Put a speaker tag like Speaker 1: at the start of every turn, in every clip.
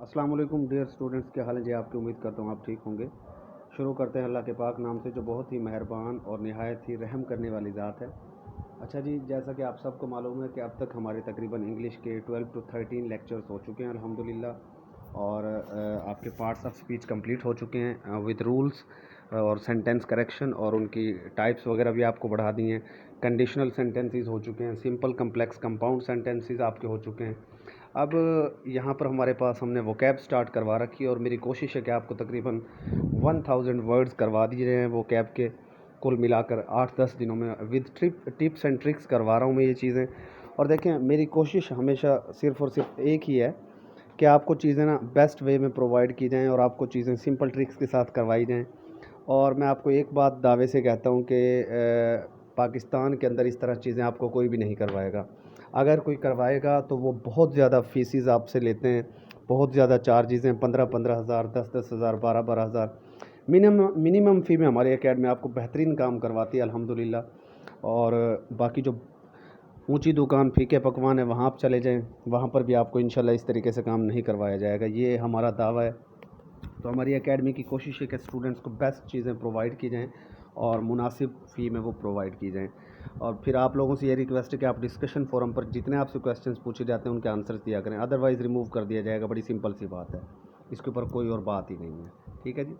Speaker 1: अस्सलाम वालेकुम dear students, क्या हाल है जी। आपकी उम्मीद करता हूँ आप ठीक होंगे। शुरू करते हैं अल्लाह के पाक नाम से जो बहुत ही मेहरबान और नहायत ही रहम करने वाली ज़ात है। अच्छा जी, जैसा कि आप सबको मालूम है कि अब तक हमारे तकरीबन इंग्लिश के 12 to 13 लेक्चर्स हो चुके हैं अल्हम्दुलिल्लाह। और आपके पार्ट्स ऑफ स्पीच कंप्लीट हो चुके हैं विद रूल्स और सेंटेंस करेक्शन, और उनकी टाइप्स वगैरह भी आपको बढ़ा दी हैं। कंडीशनल सेंटेंसेस हो चुके हैं, सिंपल कम्प्लेक्स कंपाउंड सेंटेंसेस आपके हो चुके हैं। अब यहाँ पर हमारे पास हमने वोकैब स्टार्ट करवा रखी है और मेरी कोशिश है कि आपको तकरीबन 1000 वर्ड्स करवा दिए हैं वोकैब के, कुल मिलाकर 8-10 दिनों में विद टिप्स एंड ट्रिक्स करवा रहा हूँ मैं ये चीज़ें। और देखें, मेरी कोशिश हमेशा सिर्फ़ और सिर्फ एक ही है कि आपको चीज़ें ना बेस्ट वे में प्रोवाइड की जाएँ और आपको चीज़ें सिंपल ट्रिक्स के साथ करवाई जाएँ। और मैं आपको एक बात दावे से कहता हूँ कि पाकिस्तान के अंदर इस तरह चीज़ें आपको कोई भी नहीं करवाएगा। अगर कोई करवाएगा तो वो बहुत ज़्यादा फ़ीसिज़ आपसे लेते हैं, बहुत ज़्यादा चार्जेज़ हैं, 15-15 हज़ार, 10-10 हज़ार, 12-12 हज़ार। मिनिमम फ़ी में हमारी एकेडमी आपको बेहतरीन काम करवाती है अल्हम्दुलिल्लाह। और बाकी जो ऊंची दुकान फीके पकवान है वहाँ आप चले जाएं, वहाँ पर भी आपको इंशाल्लाह इस तरीके से काम नहीं करवाया जाएगा, ये हमारा दावा है। तो हमारी एकेडमी की कोशिश है कि स्टूडेंट्स को बेस्ट चीज़ें प्रोवाइड की जाएँ और मुनासिब फ़ी में वो प्रोवाइड की जाएँ। और फिर आप लोगों से ये रिक्वेस्ट है कि आप डिस्कशन फोरम पर जितने आपसे क्वेश्चंस पूछे जाते हैं उनके आंसर्स दिया करें, अदरवाइज़ रिमूव कर दिया जाएगा। बड़ी सिंपल सी बात है, इसके ऊपर कोई और बात ही नहीं है। ठीक है जी।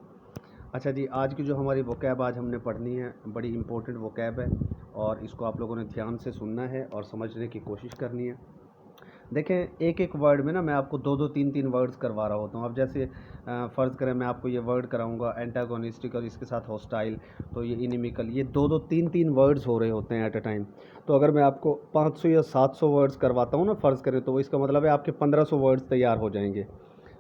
Speaker 1: अच्छा जी, आज की जो हमारी वोकैब आज हमने पढ़नी है, बड़ी इंपॉर्टेंट वोकैब है और इसको आप लोगों ने ध्यान से सुनना है और समझने की कोशिश करनी है। देखें, एक एक वर्ड में ना मैं आपको 2-2 3-3 वर्ड्स करवा रहा होता हूँ। अब जैसे फ़र्ज़ करें मैं आपको ये वर्ड कराऊंगा एंटागोनिस्टिक और इसके साथ हॉस्टाइल, तो ये इनिमिकल, ये 2-2 3-3 वर्ड्स हो रहे होते हैं एट अ टाइम। तो अगर मैं आपको 500 या 700 वर्ड्स करवाता हूँ ना, फ़र्ज़ करें, तो इसका मतलब है आपके 1500 वर्ड्स तैयार हो जाएंगे।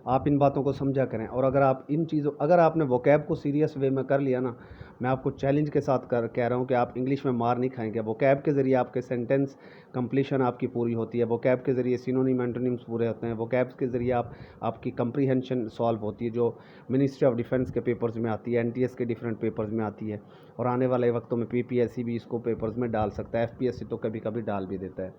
Speaker 1: आप इन बातों को समझा करें। और अगर आपने वोकैब को सीरियस वे में कर लिया ना, मैं आपको चैलेंज के साथ कह रहा हूँ कि आप इंग्लिश में मार नहीं खाएंगे। वोकैब के ज़रिए आपके सेंटेंस कंप्लीशन आपकी पूरी होती है, वोकैब के ज़रिए सिनोनिम एंटोनिम्स पूरे होते हैं, वोकैब के ज़रिए आपकी कंप्रीहेंशन सॉल्व होती है, जो मिनिस्ट्री ऑफ डिफेंस के पेपर्स में आती है, एनटीएस के डिफरेंट पेपर्स में आती है, और आने वाले वक्तों में पीपीएससी भी इसको पेपर्स में डाल सकता है, एफपीएससी तो कभी कभी डाल भी देता है।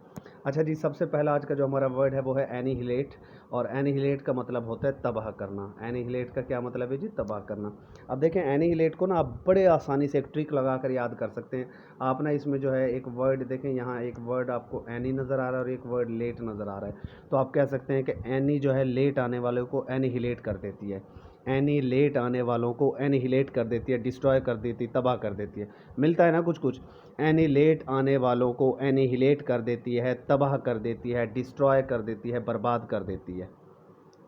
Speaker 1: अच्छा जी, सबसे पहला आज का जो हमारा वर्ड है वो है एनिहिलेट। और एनिहिलेट का मतलब होता है तबाह करना। एनिहिलेट का क्या मतलब है जी? तबाह करना। अब देखें, एनिहिलेट को ना आप बड़े आसानी से एक ट्रिक लगा कर याद कर सकते हैं। आप ना इसमें जो है एक वर्ड देखें, यहाँ एक वर्ड आपको एनी नज़र आ रहा है और एक वर्ड लेट नज़र आ रहा है। तो आप कह सकते हैं कि एनी जो है लेट आने वाले को एनिहिलेट कर देती है। एनी लेट आने वालों को एनिहिलेट कर देती है, डिस्ट्रॉय कर देती है, तबाह कर देती है। मिलता है ना कुछ कुछ। एनिलेट आने वालों को एनिहिलेट कर देती है, तबाह कर देती है, डिस्ट्रॉय कर देती है, बर्बाद कर देती है।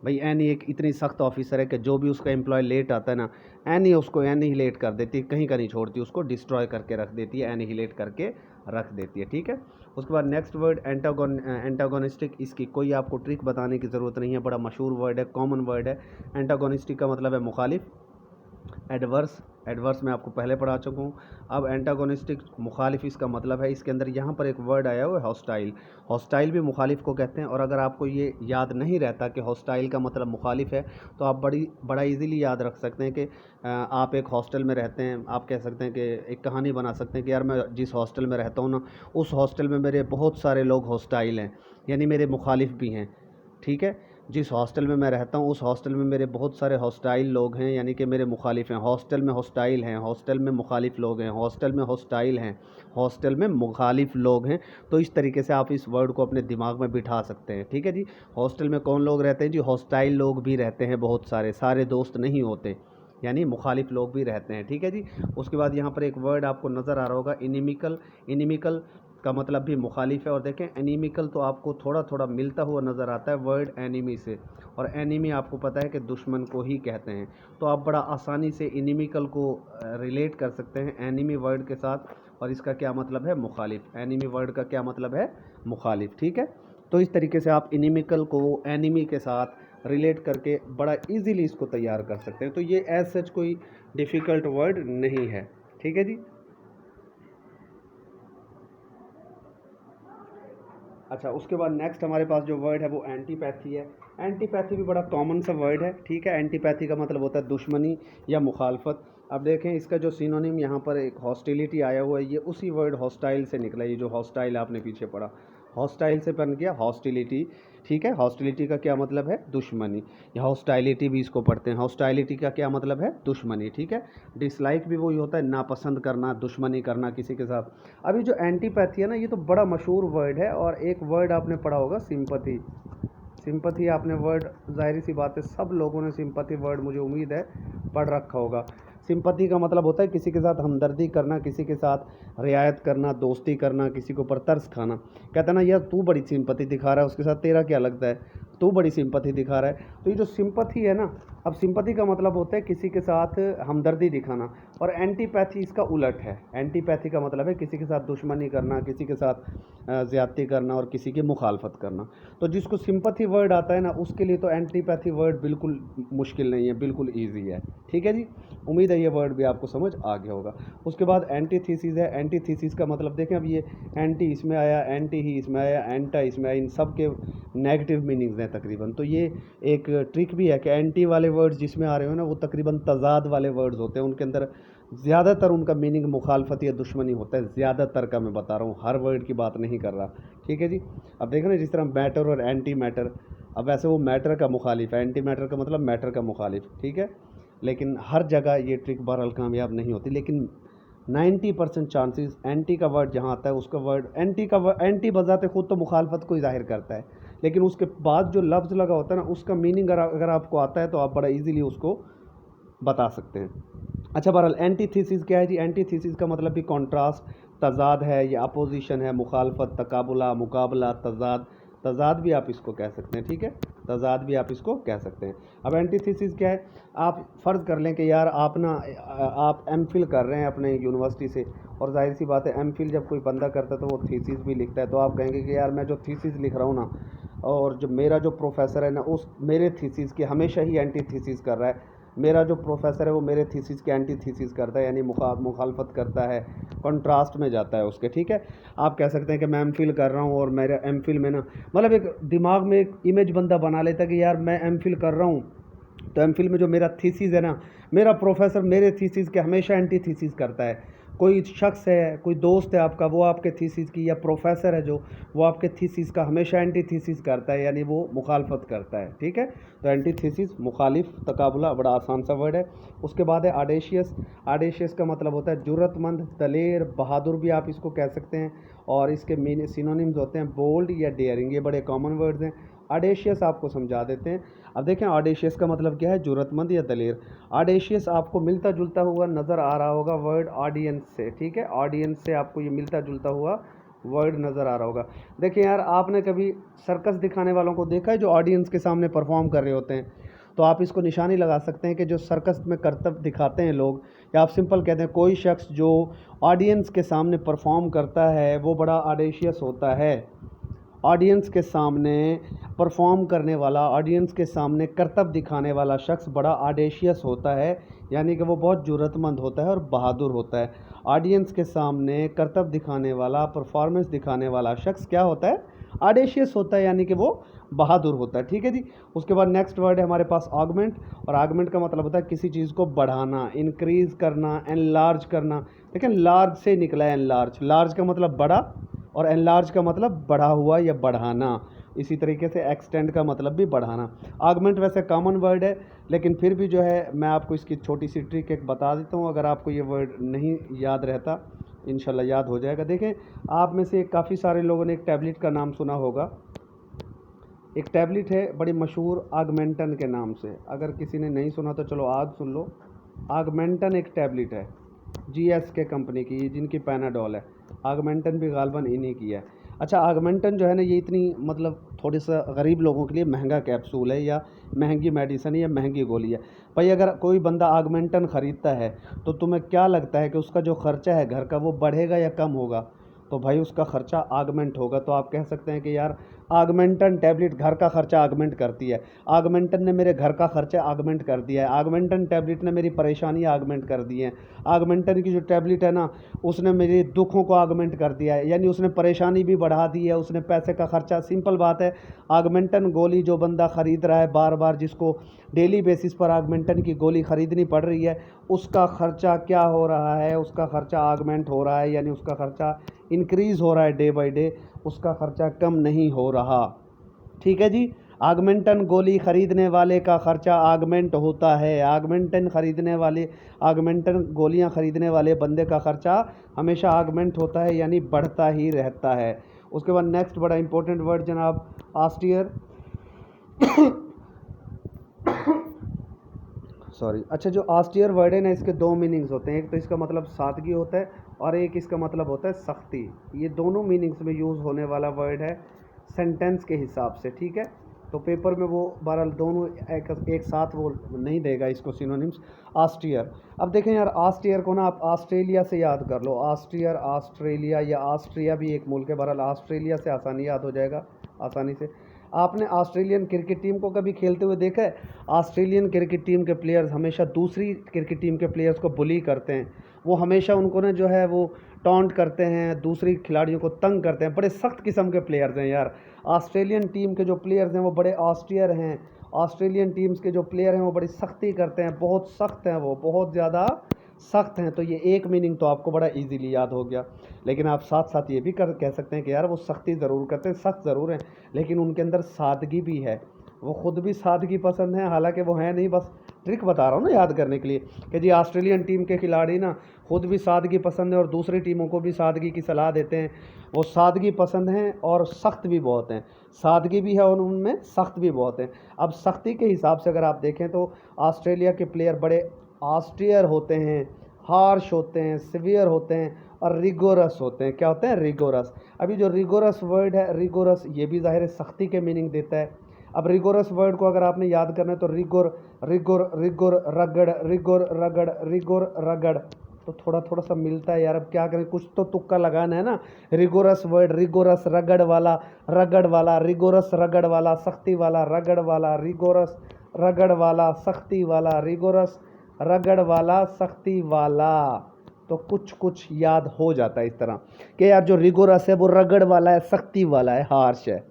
Speaker 1: भाई एनी एक इतनी सख्त ऑफिसर है कि जो भी उसका एम्प्लॉय लेट आता है ना, एनी उसको एनिहिलेट कर देती है, कहीं का नहीं छोड़ती, उसको डिस्ट्रॉय करके रख देती है, एनिहिलेट करके रख देती है। ठीक है। उसके बाद नेक्स्ट वर्ड एंटागोनिस्टिक। इसकी कोई आपको ट्रिक बताने की ज़रूरत नहीं है, बड़ा मशहूर वर्ड है, कॉमन वर्ड है। एंटागोनिस्टिक का मतलब है मुखालिफ। एडवर्स, एडवर्स मैं आपको पहले पढ़ा चुका हूँ। अब एंटागोनिस्टिक मुखालिफ इसका मतलब है, इसके अंदर यहाँ पर एक वर्ड आया हुआ है हॉस्टाइल। हॉस्टाइल भी मुखालिफ को कहते हैं। और अगर आपको ये याद नहीं रहता कि हॉस्टाइल का मतलब मुखालिफ है, तो आप बड़ा इजीली याद रख सकते हैं कि आप एक हॉस्टल में रहते हैं। आप कह सकते हैं कि एक कहानी बना सकते हैं कि यार मैं जिस हॉस्टल में रहता हूँ ना, उस हॉस्टल में मेरे बहुत सारे लोग हॉस्टाइल हैं, यानी मेरे मुखालिफ भी हैं। ठीक है। जिस हॉस्टल में मैं रहता हूँ उस हॉस्टल में मेरे बहुत सारे हॉस्टाइल लोग हैं, यानी कि मेरे मुखालिफ हैं। हॉस्टल में हॉस्टाइल हैं, हॉस्टल में मुखालिफ लोग हैं, हॉस्टल में हॉस्टाइल हैं, हॉस्टल में मुखालिफ लोग हैं। तो इस तरीके से आप इस वर्ड को अपने दिमाग में बिठा सकते हैं। ठीक है जी। हॉस्टल में कौन लोग रहते हैं जी? हॉस्टाइल लोग भी रहते हैं, बहुत सारे, सारे दोस्त नहीं होते, यानी मुखालिफ लोग भी रहते हैं। ठीक है जी। उसके बाद यहाँ पर एक वर्ड आपको नज़र आ रहा होगा इनिमिकल। इनिमिकल का मतलब भी मुखालिफ है। और देखें, एनीमिकल तो आपको थोड़ा थोड़ा मिलता हुआ नज़र आता है वर्ड एनिमी से, और एनिमी आपको पता है कि दुश्मन को ही कहते हैं। तो आप बड़ा आसानी से इनिमिकल को रिलेट कर सकते हैं एनिमी वर्ड के साथ, और इसका क्या मतलब है? मुखालिफ। एनिमी वर्ड का क्या मतलब है? मुखालिफ। ठीक है। तो इस तरीके से आप इनिमिकल को एनिमी के साथ रिलेट करके बड़ा इजीली इसको तैयार कर सकते हैं। तो ये एज सच कोई डिफ़िकल्ट वर्ड नहीं है। ठीक है जी। अच्छा, उसके बाद नेक्स्ट हमारे पास जो वर्ड है वो एंटीपैथी है। एंटीपैथी भी बड़ा कॉमन सा वर्ड है। ठीक है। एंटीपैथी का मतलब होता है दुश्मनी या मुखालफत। अब देखें, इसका जो सिनोनिम यहाँ पर एक हॉस्टिलिटी आया हुआ है, ये उसी वर्ड हॉस्टाइल से निकला है, ये जो हॉस्टाइल आपने पीछे पढ़ा। हॉस्टाइल से बन गया हॉस्टिलिटी, ठीक है। हॉस्टिलिटी का क्या मतलब है? दुश्मनी, या हॉस्टाइलिटी भी इसको पढ़ते हैं। हॉस्टाइलिटी का क्या मतलब है? दुश्मनी, ठीक है। डिसलाइक भी वही होता है, नापसंद करना, दुश्मनी करना किसी के साथ। अभी जो एंटीपैथी है ना, ये तो बड़ा मशहूर वर्ड है। और एक वर्ड आपने पढ़ा होगा, सिंपैथी। सिंपैथी आपने वर्ड, जाहिर सी बात है सब लोगों ने सिंपैथी वर्ड, मुझे उम्मीद है, पढ़ रखा होगा। सिंपैथी का मतलब होता है किसी के साथ हमदर्दी करना, किसी के साथ रियायत करना, दोस्ती करना, किसी के ऊपर तरस खाना। कहता है ना, यार तू बड़ी सिंपैथी दिखा रहा है, उसके साथ तेरा क्या लगता है, तू बड़ी सिंपैथी दिखा रहा है। तो ये जो सिंपैथी है ना, अब सिंपैथी का मतलब होता है किसी के साथ हमदर्दी दिखाना। और एंटीपैथी इसका उलट है। एंटीपैथी का मतलब है किसी के साथ दुश्मनी करना, किसी के साथ ज़्यादती करना और किसी की मुखालफत करना। तो जिसको सिंपैथी वर्ड आता है ना, उसके लिए तो एंटीपैथी वर्ड बिल्कुल मुश्किल नहीं है, बिल्कुल ईजी है, ठीक है जी। उम्मीद है ये वर्ड भी आपको समझ आ गया होगा। उसके बाद एंटीथीसिस है। एंटीथीसिस का मतलब देखें, अब ये एंटी इसमें आया, एंटी ही इसमें आया, एंटा इसमें आया, इन सब के नेगेटिव मीनिंग्स हैं तकरीबन। तो ये एक ट्रिक भी है कि एंटी वाले वर्ड्स जिसमें आ रहे हो ना, वो तकरीबन तजाद वाले वर्ड्स होते हैं, उनके अंदर ज़्यादातर उनका मीनिंग मुखालफत या दुश्मनी होता है। ज़्यादातर का मैं बता रहा हूँ, हर वर्ड की बात नहीं कर रहा, ठीक है जी। अब देखें ना, जिस तरह मैटर और एंटी मैटर, अब वैसे वो मैटर का मुखालिफ है, एंटी मैटर का मतलब मैटर का मुखालिफ, ठीक है। लेकिन हर जगह ये ट्रिक बहरहाल कामयाब नहीं होती। लेकिन 90% चांसेस एंटी का वर्ड जहाँ आता है, उसका वर्ड एंटी बजाते खुद तो मुखालफत को ही जाहिर करता है, लेकिन उसके बाद जो लफ्ज़ लगा होता है ना, उसका मीनिंग अगर आपको आता है तो आप बड़ा इजीली उसको बता सकते हैं। अच्छा, बहरहाल एंटीथीसिस क्या है जी? एंटीथीसिस का मतलब भी कॉन्ट्रास्ट, तजाद है, या अपोजिशन है, मुखालफत, तकाबुला, मुकाबला, तजाद। तजाद भी आप इसको कह सकते हैं, ठीक है। तजाद भी आप इसको कह सकते हैं। अब एंटीथीसिस क्या है? आप फ़र्ज़ कर लें कि यार आप ना आप एमफिल कर रहे हैं अपने यूनिवर्सिटी से, और जाहिर सी बात है एमफिल जब कोई बंदा करता है तो वो थीसिस भी लिखता है। तो आप कहेंगे कि यार मैं जो थीसिस लिख रहा हूँ ना, और जो मेरा जो प्रोफेसर है ना, उस मेरे थीसिस की हमेशा ही एंटीथीसिस कर रहा है। मेरा जो प्रोफेसर है वो मेरे थीसिस की एंटी थीसिस करता है, यानी मुखालफत करता है, कंट्रास्ट में जाता है उसके, ठीक है। आप कह सकते हैं कि मैं एमफिल कर रहा हूँ और मेरे एमफिल में ना, मतलब एक दिमाग में एक इमेज बंदा बना लेता है कि यार मैं एमफिल कर रहा हूँ, तो एमफिल में जो मेरा थीसिस है ना, मेरा प्रोफेसर मेरे थीसिस के हमेशा एंटी थीसिस करता है। कोई शख्स है, कोई दोस्त है आपका, वो आपके थीसिस की, या प्रोफेसर है जो, वो आपके थीसिस का हमेशा एंटी थीसिस करता है, यानी वो मुखालफत करता है, ठीक है। तो एंटी थीसिस, मुखालिफ, तकाबुला, बड़ा आसान सा वर्ड है। उसके बाद है ऑडेशियस। ऑडेशियस का मतलब होता है जुर्रतमंद, दलेर, बहादुर भी आप इसको कह सकते हैं। और इसके मीन सिनोनिम्स होते हैं बोल्ड या डेयरिंग, ये बड़े कॉमन वर्ड्स हैं। ऑडेशियस आपको समझा देते हैं। अब देखें ऑडेशियस का मतलब क्या है? जुर्रतमंद या दलेर। ऑडेशियस आपको मिलता जुलता हुआ नज़र आ रहा होगा वर्ड ऑडियंस से, ठीक है। ऑडियंस से आपको ये मिलता जुलता हुआ वर्ड नज़र आ रहा होगा। देखिए यार, आपने कभी सर्कस दिखाने वालों को देखा है जो ऑडियंस के सामने परफॉर्म कर रहे होते हैं? तो आप इसको निशानी लगा सकते हैं कि जो सर्कस में करतब दिखाते हैं लोग, या आप सिंपल कहते हैं कोई शख्स जो ऑडियंस के सामने परफॉर्म करता है वो बड़ा ऑडेशियस होता है। ऑडियंस के सामने परफॉर्म करने वाला, ऑडियंस के सामने करतब दिखाने वाला शख्स बड़ा ऑडेशियस होता है, यानी कि वो बहुत जुर्रतमंद होता है और बहादुर होता है। ऑडियंस के सामने करतब दिखाने वाला, परफॉर्मेंस दिखाने वाला शख्स क्या होता है? ऑडेशियस होता है, यानी कि वो बहादुर होता है, ठीक है जी। उसके बाद नेक्स्ट वर्ड है हमारे पास ऑगमेंट। और ऑगमेंट का मतलब होता है किसी चीज़ को बढ़ाना, इंक्रीज़ करना, एनलार्ज करना। देखिए लार्ज से निकला है एनलार्ज। लार्ज का मतलब बड़ा, और एनलार्ज का मतलब बढ़ा हुआ या बढ़ाना। इसी तरीके से एक्सटेंड का मतलब भी बढ़ाना। आगमेंट वैसे कॉमन वर्ड है, लेकिन फिर भी जो है मैं आपको इसकी छोटी सी ट्रिक एक बता देता हूँ। अगर आपको ये वर्ड नहीं याद रहता, इंशाल्लाह याद हो जाएगा। देखें, आप में से काफ़ी सारे लोगों ने एक टैबलेट का नाम सुना होगा। एक टैबलेट है बड़ी मशहूर, आगमेंटन के नाम से। अगर किसी ने नहीं सुना तो चलो आज सुन लो। आगमेंटन एक टैबलेट है, GSK कंपनी की, जिनकी पैनाडोल है। आगमेंटन भी गालबन इन्हीं की है। अच्छा, आगमेंटन जो है ना, ये इतनी मतलब थोड़ी सा गरीब लोगों के लिए महंगा कैप्सूल है, या महंगी मेडिसिन है, या महंगी गोली है। भाई अगर कोई बंदा आगमेंटन ख़रीदता है तो तुम्हें क्या लगता है कि उसका जो ख़र्चा है घर का, वो बढ़ेगा या कम होगा? तो भाई उसका ख़र्चा आगमेंट होगा। तो आप कह सकते हैं कि यार आगमेंटन टैबलेट घर का ख़र्चा आगमेंट करती है। आगमेंटन ने मेरे घर का ख़र्चा आगमेंट कर दिया है। आगमेंटन टैबलेट ने मेरी परेशानी आगमेंट कर दी है। आगमेंटन की जो टैबलेट है ना, उसने मेरे दुखों को आगमेंट कर दिया है, यानी उसने परेशानी भी बढ़ा दी है, उसने पैसे का ख़र्चा। सिंपल बात है, आगमेंटन गोली जो बंदा ख़रीद रहा है बार बार, जिसको डेली बेसिस पर आगमेंटन की गोली ख़रीदनी पड़ रही है, उसका ख़र्चा क्या हो रहा है? उसका ख़र्चा आगमेंट हो रहा है, यानी उसका ख़र्चा इंक्रीज़ हो रहा है डे बाई डे। उसका खर्चा कम नहीं हो रहा। ठीक है जी। आगमेंटन गोली खरीदने वाले का खर्चा आगमेंट होता है, आगमेंटन गोलियां खरीदने वाले बंदे का खर्चा हमेशा आगमेंट होता है, यानी बढ़ता ही रहता है। उसके बाद नेक्स्ट बड़ा इंपॉर्टेंट वर्ड जनाब ऑस्टियर सॉरी। अच्छा, जो ऑस्टियर वर्ड है ना, इसके दो मीनिंग्स होते हैं। एक तो इसका मतलब सादगी होता है और एक इसका मतलब होता है सख्ती। ये दोनों मीनिंग्स में यूज़ होने वाला वर्ड है सेंटेंस के हिसाब से। ठीक है, तो पेपर में वो बहरहाल दोनों एक साथ वो नहीं देगा इसको सिनोनिम्स। ऑस्टियर, अब देखें यार, ऑस्टियर को ना आप ऑस्ट्रेलिया से याद कर लो। ऑस्ट्रियर, ऑस्ट्रेलिया या ऑस्ट्रिया भी एक मुल्क है, बहरहाल ऑस्ट्रेलिया से आसानी याद हो जाएगा आसानी से। आपने ऑस्ट्रेलियन क्रिकेट टीम को कभी खेलते हुए देखा है? ऑस्ट्रेलियन क्रिकेट टीम के प्लेयर्स हमेशा दूसरी क्रिकेट टीम के प्लेयर्स को बुली करते हैं। वो हमेशा उनको ना जो है वो टॉन्ट करते हैं, दूसरी खिलाड़ियों को तंग करते हैं। बड़े सख्त किस्म के प्लेयर्स हैं यार। ऑस्ट्रेलियन टीम के जो प्लेयर्स हैं वो बड़े ऑस्टियर हैं। ऑस्ट्रेलियन टीम्स के जो प्लेयर हैं वो बड़ी सख्ती करते हैं, बहुत सख्त हैं, वो बहुत ज़्यादा सख्त हैं। तो ये एक मीनिंग तो आपको बड़ा इजीली याद हो गया। लेकिन आप साथ साथ ये भी कह सकते हैं कि यार वो सख्ती ज़रूर करते हैं, सख्त ज़रूर हैं, लेकिन उनके अंदर सादगी भी है। वो ख़ुद भी सादगी पसंद हैं, हालांकि वो हैं नहीं, बस ट्रिक बता रहा हूँ ना याद करने के लिए कि जी ऑस्ट्रेलियन टीम के खिलाड़ी ना खुद भी सादगी पसंद है और दूसरी टीमों को भी सादगी की सलाह देते हैं। वो सादगी पसंद हैं और सख्त भी बहुत हैं। सादगी भी है और उनमें सख्त भी बहुत हैं। अब सख्ती के हिसाब से अगर आप देखें तो ऑस्ट्रेलिया के प्लेयर बड़े ऑस्टियर होते हैं, हार्श होते हैं, सिवियर होते हैं और रिगोरस होते हैं। क्या होते हैं? रिगोरस। अभी जो रिगोरस वर्ड है, रिगोरस, ये भी ज़ाहिर है सख्ती के मीनिंग देता है। अब रिगोरस वर्ड को अगर आपने याद करना है तो रिगोर, रिगोर, रिगोर, रगड़, रिगोर, रगड़, रिगोर, रगड़, तो थोड़ा थोड़ा सा मिलता है यार। अब क्या करें, कुछ तो तुक्का लगाना है ना। रिगोरस वर्ड, रिगोरस रगड़ वाला, रगड़ वाला, रिगोरस रगड़ वाला, सख्ती वाला, रगड़ वाला, रिगोरस रगड़ वाला, सख्ती वाला, रिगोरस रगड़ वाला, सख्ती वाला। तो कुछ कुछ याद हो जाता है इस तरह कि यार जो रिगोरस है वो रगड़ वाला है, सख्ती वाला है, हार्श है।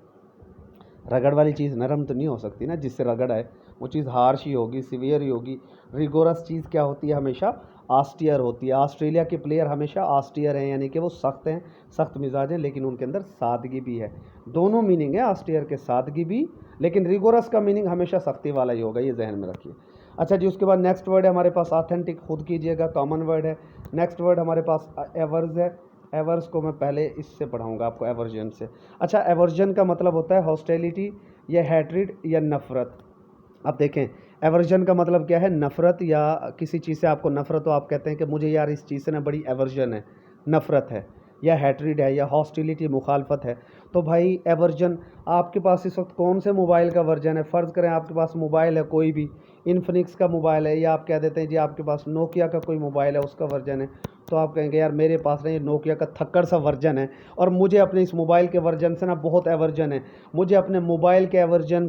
Speaker 1: रगड़ वाली चीज़ नरम तो नहीं हो सकती ना, जिससे रगड़ है वो चीज़ हार्श ही होगी, सिवियर ही होगी। रिगोरस चीज़ क्या होती है? हमेशा ऑस्टियर होती है। ऑस्ट्रेलिया के प्लेयर हमेशा ऑस्टियर हैं, यानी कि वो सख्त हैं, सख्त मिजाज हैं, लेकिन उनके अंदर सादगी भी है। दोनों मीनिंग है ऑस्टियर के, सादगी भी, लेकिन रिगोरस का मीनिंग हमेशा सख्ती वाला ही होगा, ये जहन में रखिए। अच्छा जी, उसके बाद नेक्स्ट वर्ड है हमारे पास ऑथेंटिक, खुद कीजिएगा, कॉमन वर्ड है। नेक्स्ट वर्ड हमारे पास एवर्स है। एवर्स को मैं पहले इससे पढ़ाऊँगा आपको, एवर्जन से। अच्छा, एवर्जन का मतलब होता है हॉस्टिलिटी या हैट्रिड या नफ़रत। अब देखें, एवर्जन का मतलब क्या है? नफ़रत, या किसी चीज़ से आपको नफ़रत हो, आप कहते हैं कि मुझे यार इस चीज़ से ना बड़ी एवर्जन है, नफ़रत है, या हैट्रिड है, या हॉस्टिलिटी मुखालफत है। तो भाई एवर्जन, आपके पास इस वक्त कौन से मोबाइल का वर्जन है? फ़र्ज़ करें आपके पास मोबाइल है कोई भी, इन्फिनिक्स का मोबाइल है, या आप कह देते हैं जी आपके पास नोकिया का कोई मोबाइल है, उसका वर्जन है। तो आप कहेंगे यार मेरे पास ना ये नोकिया का थक्कड़ सा वर्जन है और मुझे अपने इस मोबाइल के वर्जन से ना बहुत एवर्जन है, मुझे अपने मोबाइल के एवर्जन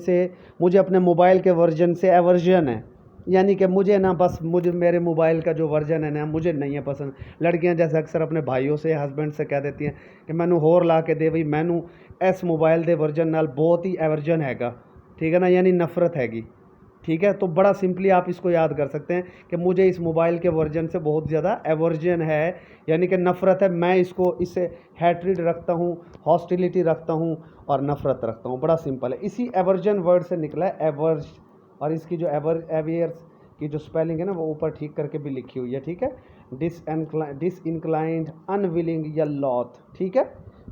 Speaker 1: से एवर्जन है। यानी कि मुझे ना बस मुझे मेरे मोबाइल का जो वर्जन है ना मुझे नहीं है पसंद। लड़कियां जैसे अक्सर अपने भाइयों से, हस्बैंड से कह देती हैं कि मैनू होर ला के दे बई, मैनू इस मोबाइल के वर्जन नाल बहुत ही एवर्जन हैगा। ठीक है ना, यानी नफ़रत हैगी। ठीक है, तो बड़ा सिंपली आप इसको याद कर सकते हैं कि मुझे इस मोबाइल के वर्जन से बहुत ज़्यादा एवर्जन है, यानी कि नफ़रत है। मैं इससे हैट्रिड रखता हूँ, हॉस्टिलिटी रखता हूँ और नफ़रत रखता हूँ। बड़ा सिंपल है। इसी एवर्जन वर्ड से निकला है एवर्ज, और इसकी जो एवियर्स की जो स्पेलिंग है ना वो ऊपर ठीक करके भी लिखी हुई है। ठीक है, डिसइंक्लाइंड, अनविलिंग या लॉथ। ठीक है,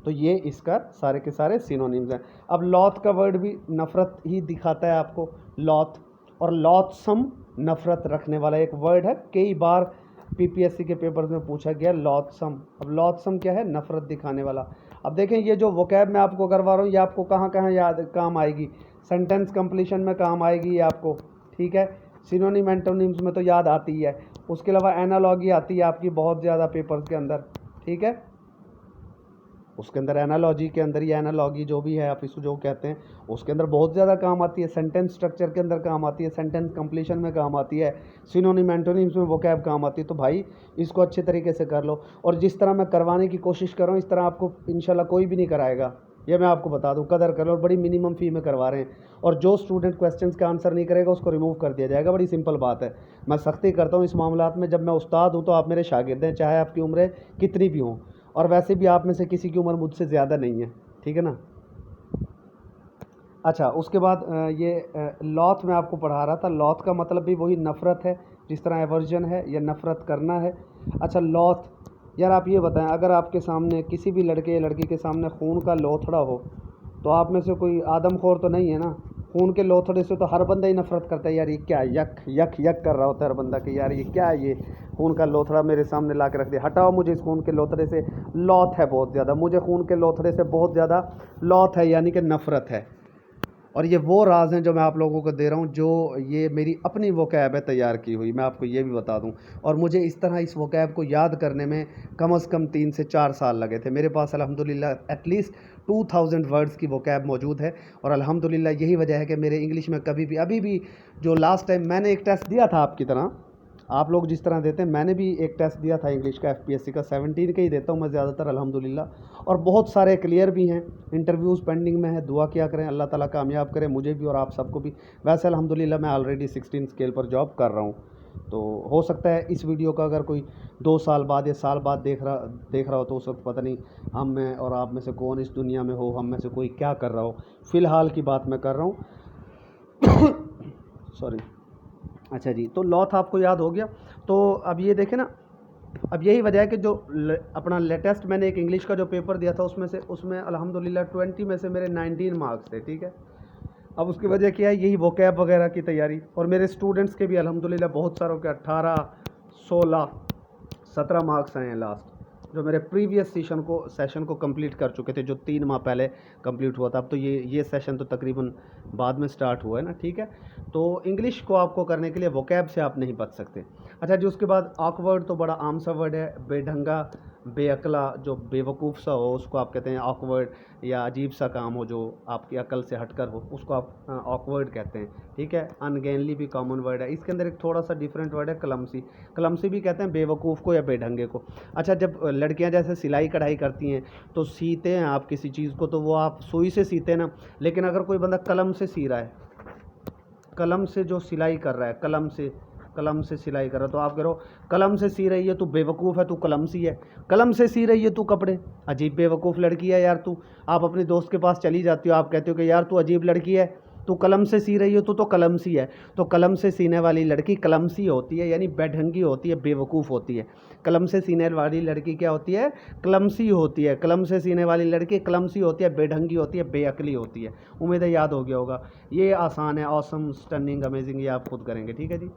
Speaker 1: तो ये इसका सारे के सारे सिनोनिम्स हैं। अब लॉथ का वर्ड भी नफ़रत ही दिखाता है आपको, लॉथ, और लॉथसम नफ़रत रखने वाला एक वर्ड है। कई बार पीपीएससी के पेपर्स में पूछा गया लॉथसम। अब लॉथसम क्या है? नफ़रत दिखाने वाला। अब देखें, ये जो वोकैब मैं आपको करवा रहा हूँ ये आपको कहाँ कहाँ याद काम आएगी? सेंटेंस कंप्लीशन में काम आएगी ये आपको। ठीक है, सिनोनिम एंटोनिम्स में तो याद आती ही है। उसके अलावा एनालॉगी आती है आपकी बहुत ज़्यादा पेपर्स के अंदर। ठीक है, उसके अंदर एनालॉजी के अंदर, ये एनालॉगी जो भी है आप इसको जो कहते हैं, उसके अंदर बहुत ज़्यादा काम आती है। सेंटेंस स्ट्रक्चर के अंदर काम आती है, सेंटेंस कंप्लीशन में काम आती है, सिनोनिम एंटोनिम्स में वोकैब काम आती है। तो भाई इसको अच्छे तरीके से कर लो, और जिस तरह मैं करवाने की कोशिश कर रहा हूँ इस तरह आपको इंशाल्लाह कोई भी नहीं कराएगा, ये मैं आपको बता दूं। कदर कर लो, और बड़ी मिनिमम फ़ी में करवा रहे हैं। और जो स्टूडेंट क्वेश्चंस का आंसर नहीं करेगा उसको रिमूव कर दिया जाएगा। बड़ी सिंपल बात है। मैं सख्ती करता हूँ इस मामलात में। जब मैं उस्ताद हूँ तो आप मेरे शागिर्द हैं, चाहे आपकी उम्र कितनी भी हो, और वैसे भी आप में से किसी की उम्र मुझसे ज़्यादा नहीं है। ठीक है ना। अच्छा, उसके बाद लॉथ मैं आपको पढ़ा रहा था। लॉथ का मतलब भी वही नफ़रत है, जिस तरह एवर्जन है या नफ़रत करना है। अच्छा, लॉथ, यार आप ये बताएं, अगर आपके सामने किसी भी लड़के या लड़की के सामने खून का लोथड़ा हो, तो आप में से कोई आदमखोर तो नहीं है ना। खून के लोथड़े से तो हर बंदा ही नफ़रत करता है, यार ये क्या यक यक यक कर रहा होता है हर बंदा कि यार ये क्या है, ये खून का लोथड़ा मेरे सामने ला के रख दिया, हटाओ मुझे इस खून के लोथड़े से। लॉथ है बहुत ज़्यादा, मुझे खून के लोथड़े से बहुत ज़्यादा लॉथ है, यानी कि नफ़रत है। और ये वो राज हैं जो मैं आप लोगों को दे रहा हूँ, जो ये मेरी अपनी वोकैब है तैयार की हुई, मैं आपको ये भी बता दूँ। और मुझे इस तरह इस वोकैब को याद करने में कम से कम 3 से 4 साल लगे थे। मेरे पास अल्हम्दुलिल्लाह एटलीस्ट 2000 वर्ड्स की वोकैब मौजूद है। और अल्हम्दुलिल्लाह यही वजह है कि मेरे इंग्लिश में कभी भी, अभी भी, जो लास्ट टाइम मैंने एक टेस्ट दिया था आपकी तरह, आप लोग जिस तरह देते हैं, मैंने भी एक टेस्ट दिया था इंग्लिश का, एफपीएससी का। 17 के ही देता हूँ मैं ज़्यादातर अल्हम्दुलिल्लाह, और बहुत सारे क्लियर भी हैं। इंटरव्यूज़ पेंडिंग में है, दुआ किया करें, अल्लाह ताला कामयाब करे मुझे भी और आप सबको भी। वैसे अल्हम्दुलिल्लाह मैं ऑलरेडी 16 स्केल पर जॉब कर रहा हूँ। तो हो सकता है इस वीडियो का अगर कोई 2 साल बाद या साल बाद देख रहा हो, तो उस वक्त पता नहीं हम में और आप में से कौन इस दुनिया में हो, हम में से कोई क्या कर रहा हो। फ़िलहाल की बात मैं कर रहा हूँ। सॉरी। अच्छा जी, तो लॉथ आपको याद हो गया। तो अब ये देखें ना, अब यही वजह है कि जो अपना लेटेस्ट मैंने एक इंग्लिश का जो पेपर दिया था, उसमें अल्हम्दुलिल्लाह 20 में से मेरे 19 मार्क्स थे, ठीक है। अब उसकी वजह क्या है, यही वोकैब वगैरह की तैयारी। और मेरे स्टूडेंट्स के भी अल्हम्दुलिल्लाह बहुत सारों के 18, 16, 17 मार्क्स आए हैं लास्ट, जो मेरे प्रीवियस सेशन को कंप्लीट कर चुके थे, जो 3 माह पहले कंप्लीट हुआ था। अब तो ये सेशन तो तकरीबन बाद में स्टार्ट हुआ है ना, ठीक है। तो इंग्लिश को आपको करने के लिए वोकैब से आप नहीं बच सकते। अच्छा जी, उसके बाद ऑकवर्ड तो बड़ा आम सा वर्ड है। बेढंगा, बेअक्ला, जो बेवकूफ़ सा हो उसको आप कहते हैं ऑकवर्ड, या अजीब सा काम हो जो आपकी अकल से हटकर हो उसको आप ऑकवर्ड कहते हैं, ठीक है। अनगेनली भी कॉमन वर्ड है। इसके अंदर एक थोड़ा सा डिफरेंट वर्ड है क्लमसी। क्लमसी भी कहते हैं बेवकूफ़ को या बेढंगे को। अच्छा, जब लड़कियां जैसे सिलाई कढ़ाई करती हैं तो सीते हैं आप किसी चीज़ को, तो वो आप सुई से सीते हैं ना। लेकिन अगर कोई बंदा कलम से सी रहा है, कलम से जो सिलाई कर रहा है, कलम से सिलाई कर रहा है, तो आप कह रहे हो कलम से सी रही है तू बेवकूफ़ है, तू कलम सी है। कलम से सी रही है तू कपड़े, अजीब बेवकूफ़ लड़की है यार तू। आप अपने दोस्त के पास चली जाती हो, आप कहते हो कि यार तू अजीब लड़की है, तू कलम से सी रही हो, तू तो कलम सी है। तो कलम से सीने वाली लड़की कलम सी होती है, यानी बेढंगी होती है, बेवकूफ़ होती है। कलम से सीने वाली लड़की क्या होती है, क्लमसी होती है। कलम से सीने वाली लड़की क्लमसी होती है, बेढंगी होती है, बेअक्ली होती है। उम्मीद है याद हो गया होगा। ये आसान है, ऑसम, स्टनिंग, अमेजिंग, ये आप खुद करेंगे, ठीक है जी।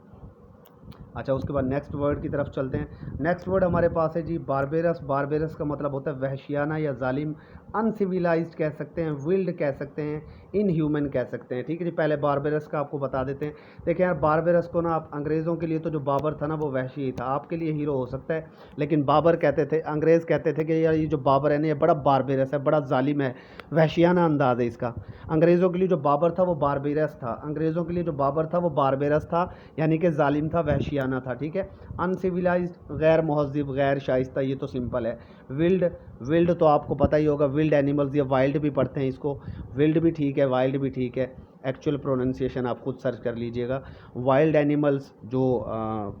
Speaker 1: अच्छा, उसके बाद नेक्स्ट वर्ड की तरफ चलते हैं। नेक्स्ट वर्ड हमारे पास है जी बारबेरस। बारबेरस का मतलब होता है वहशियाना या जालिम। अनसिविलाइज्ड कह सकते हैं, विल्ड कह सकते हैं, इनह्यूमन कह सकते हैं, ठीक है जी। पहले बारबेरस का आपको बता देते हैं। देखिए यार, बारबेरस को ना, आप अंग्रेज़ों के लिए तो जो बाबर था ना वो वहशी ही था, आपके लिए हीरो हो सकता है, लेकिन बाबर कहते थे, अंग्रेज़ कहते थे कि यार ये जो बाबर है ना ये बड़ा बारबेरस है, बड़ा जालिम है, वहशियाना अंदाज़ है इसका। अंग्रेज़ों के लिए जो बाबर था वो बारबेरस था, अंग्रेज़ों के लिए जो बाबर था वो बारबेरस था, यानी कि जालिम था, वहशियाना था, ठीक है। अनसिविलाइज्ड, गैर महज़िब, गैर शाइस्ता, ये तो सिंपल है। विल्ड, विल्ड तो आपको पता ही होगा, विल्ड एनिमल्स, या वाइल्ड भी पढ़ते हैं इसको। विल्ड भी ठीक है, वाइल्ड भी ठीक है, एक्चुअल प्रोनाउंसिएशन आप खुद सर्च कर लीजिएगा। वाइल्ड एनिमल्स, जो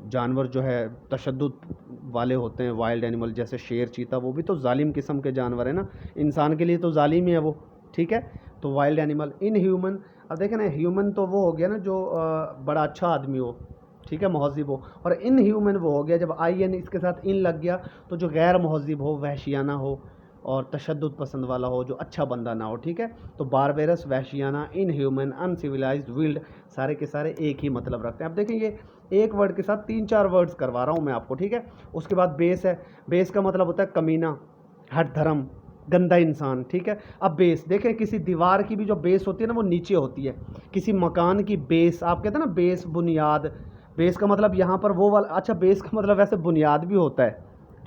Speaker 1: जानवर जो है तशद्दुद वाले होते हैं, वाइल्ड एनिमल जैसे शेर, चीता, वो भी तो जालिम किस्म के जानवर है ना, इंसान के लिए तो जालिम ही है वो, ठीक है। तो वाइल्ड एनिमल। इन ह्यूमन, अब देखें ना, ह्यूमन तो वो हो गया ना जो बड़ा अच्छा आदमी हो, ठीक है, महज़िब हो। और इन ह्यूमन वो हो गया जब आई एन इसके साथ इन लग गया, तो जो गैर महज़िब हो, वहशियाना हो और तशद्दुद पसंद वाला हो, जो अच्छा बंदा ना हो, ठीक है। तो बारबेरस, वहशियाना, इन ह्यूमन, अनसिविलाइज्ड, विल्ड, सारे के सारे एक ही मतलब रखते हैं। अब देखें, ये एक वर्ड के साथ 3-4 वर्ड्स करवा रहा हूँ मैं आपको, ठीक है। उसके बाद बेस है। बेस का मतलब होता है कमीना, हठ धर्म, गंदा इंसान, ठीक है। अब बेस देखें, किसी दीवार की भी जो बेस होती है ना वो नीचे होती है। किसी मकान की बेस, आप कहते हैं ना बेस, बुनियाद। बेस का मतलब यहाँ पर वो वाला, अच्छा बेस का मतलब वैसे बुनियाद भी होता है,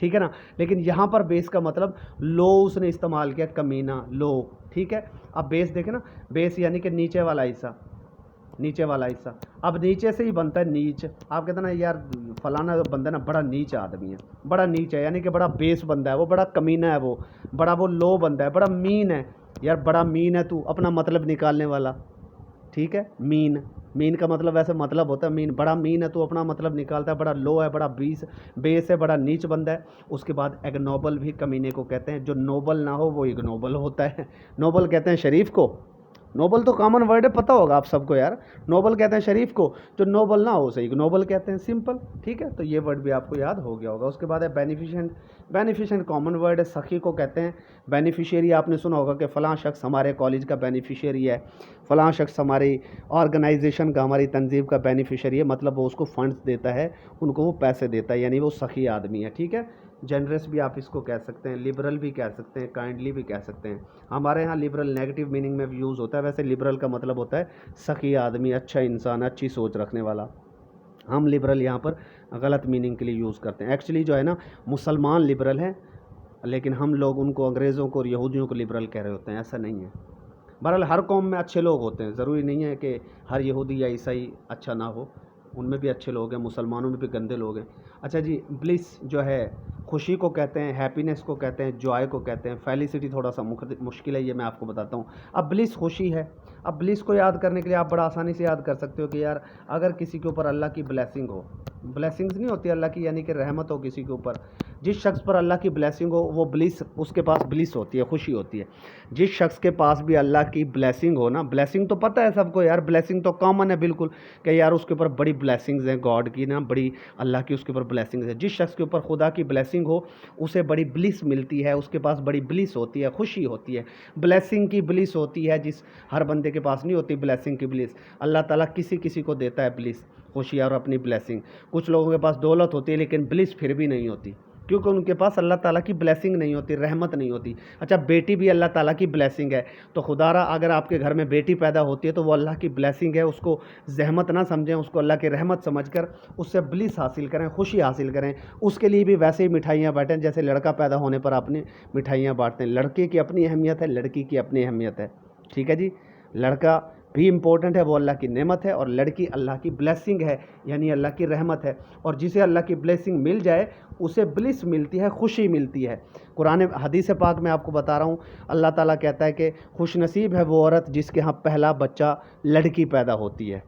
Speaker 1: ठीक है ना, लेकिन यहाँ पर बेस का मतलब लो उसने इस्तेमाल किया, कमीना, लो, ठीक है। अब बेस देखें ना, बेस यानी कि नीचे वाला हिस्सा, नीचे वाला हिस्सा। अब नीचे से ही बनता है नीच। आप कहते ना यार फलाना बंदा ना बड़ा नीच आदमी है, बड़ा नीच है, यानी कि बड़ा बेस बंदा है वो, बड़ा कमीना है वो, बड़ा वो लो बंदा है, बड़ा मीन है, यार बड़ा मीन है तू, अपना मतलब निकालने वाला, ठीक है। मीन, मीन का मतलब वैसे मतलब होता है मीन, बड़ा मीन है तो अपना मतलब निकालता है, बड़ा लो है, बड़ा बेस है, बड़ा नीच बंदा है। उसके बाद इग्नोबल भी कमीने को कहते हैं, जो नोबल ना हो वो इग्नोबल होता है। नोबल कहते हैं शरीफ को, नोबल तो कॉमन वर्ड है, पता होगा आप सबको यार। नोबल कहते हैं शरीफ को, जो नोबल ना हो उसे इग्नोबल कहते हैं, सिंपल, ठीक है। तो ये वर्ड भी आपको याद हो गया होगा। उसके बाद है बेनिफिशेंट, बेनिफिशेंट कॉमन वर्ड है, सखी को कहते हैं। बेनिफिशियरी आपने सुना होगा कि फ़लाँ शख्स हमारे कॉलेज का बेनिफिशियरी है, फ़लाँ शख्स हमारी ऑर्गेनाइजेशन का, हमारी तंजीम का बेनिफिशियरी है, मतलब वो उसको फंड्स देता है, उनको वो पैसे देता है, यानी वो सखी आदमी है, ठीक है। जनरस भी आप इसको कह सकते हैं, लिबरल भी कह सकते हैं, काइंडली भी कह सकते हैं। हमारे यहाँ लिबरल नेगेटिव मीनिंग में भी यूज़ होता है, वैसे लिबरल का मतलब होता है सखी आदमी, अच्छा इंसान, अच्छी सोच रखने वाला। हम लिबरल यहाँ पर गलत मीनिंग के लिए यूज़ करते हैं। एक्चुअली जो है ना, मुसलमान लिबरल हैं, लेकिन हम लोग उनको, अंग्रेज़ों को और यहूदियों को लिबरल कह रहे होते हैं, ऐसा नहीं है। बहरहाल हर कौम में अच्छे लोग होते हैं, ज़रूरी नहीं है कि हर यहूदी या ईसाई अच्छा ना हो, उनमें भी अच्छे लोग हैं, मुसलमानों में भी गंदे लोग हैं। अच्छा जी, ब्लिस जो है खुशी को कहते हैं, हैप्पीनेस को कहते हैं, जॉय को कहते हैं। फेलिसिटी थोड़ा सा मुश्किल है, ये मैं आपको बताता हूँ। अब ब्लिस खुशी है। अब ब्लिस को याद करने के लिए आप बड़ा आसानी से याद कर सकते हो कि यार अगर किसी के ऊपर अल्लाह की ब्लेसिंग हो, ब्लेसिंग्स नहीं होती अल्लाह की, यानी कि रहमत हो किसी के ऊपर, जिस शख्स पर अल्लाह की ब्लेसिंग हो वो ब्लिस, उसके पास ब्लिस होती है, खुशी होती है। जिस शख्स के पास भी अल्लाह की ब्लेसिंग हो ना, ब्लेसिंग तो पता है सबको यार, ब्लेसिंग तो कॉमन है बिल्कुल, कि यार उसके ऊपर बड़ी ब्लेसिंग्स हैं गॉड की ना, बड़ी अल्लाह की उसके ऊपर ब्लेसिंग्स है। जिस शख्स के ऊपर खुदा की ब्लेसिंग हो उसे बड़ी ब्लिस मिलती है, उसके पास बड़ी ब्लिस होती है, खुशी होती है, ब्लेसिंग की ब्लिस होती है, जिस हर बंदे के पास नहीं होती ब्लेसिंग की ब्लिस। अल्लाह ताला किसी किसी को देता है ब्लिस, खुशी और अपनी ब्लेसिंग। कुछ लोगों के पास दौलत होती है लेकिन ब्लिस फिर भी नहीं होती, क्योंकि उनके पास अल्लाह ताला की ब्लेसिंग नहीं होती, रहमत नहीं होती। अच्छा, बेटी भी अल्लाह ताला की ब्लेसिंग है, तो खुदारा अगर आपके घर में बेटी पैदा होती है तो वो अल्लाह की ब्लेसिंग है, उसको जहमत ना समझें, उसको अल्लाह की रहमत समझकर उससे ब्लिस हासिल करें, खुशी हासिल करें। उसके लिए भी वैसे ही मिठाइयाँ बाँटें जैसे लड़का पैदा होने पर आपने मिठाइयाँ बाँटते हैं। लड़के की अपनी अहमियत है, लड़की की अपनी अहमियत है, ठीक है जी। लड़का भी इम्पोर्टेंट है, वो अल्लाह की नेमत है, और लड़की अल्लाह की ब्लेसिंग है, यानी अल्लाह की रहमत है। और जिसे अल्लाह की ब्लेसिंग मिल जाए उसे ब्लिस मिलती है, खुशी मिलती है। कुरान हदीस पाक में आपको बता रहा हूँ, अल्लाह ताला कहता है कि खुश नसीब है वो औरत जिसके यहाँ पहला बच्चा लड़की पैदा होती है,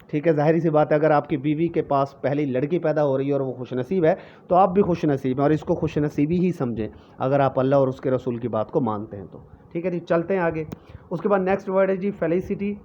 Speaker 1: ठीक है। ज़ाहिर सी बात है, अगर आपकी बीवी के पास पहली लड़की पैदा हो रही है और वो खुश नसीब है तो आप भी खुश नसीब हैं, और इसको खुश नसीबी ही समझें अगर आप अल्लाह और उसके रसूल की बात को मानते हैं तो, ठीक है जी। चलते हैं आगे। उसके बाद नेक्स्ट वर्ड है जी फेलिसिटी।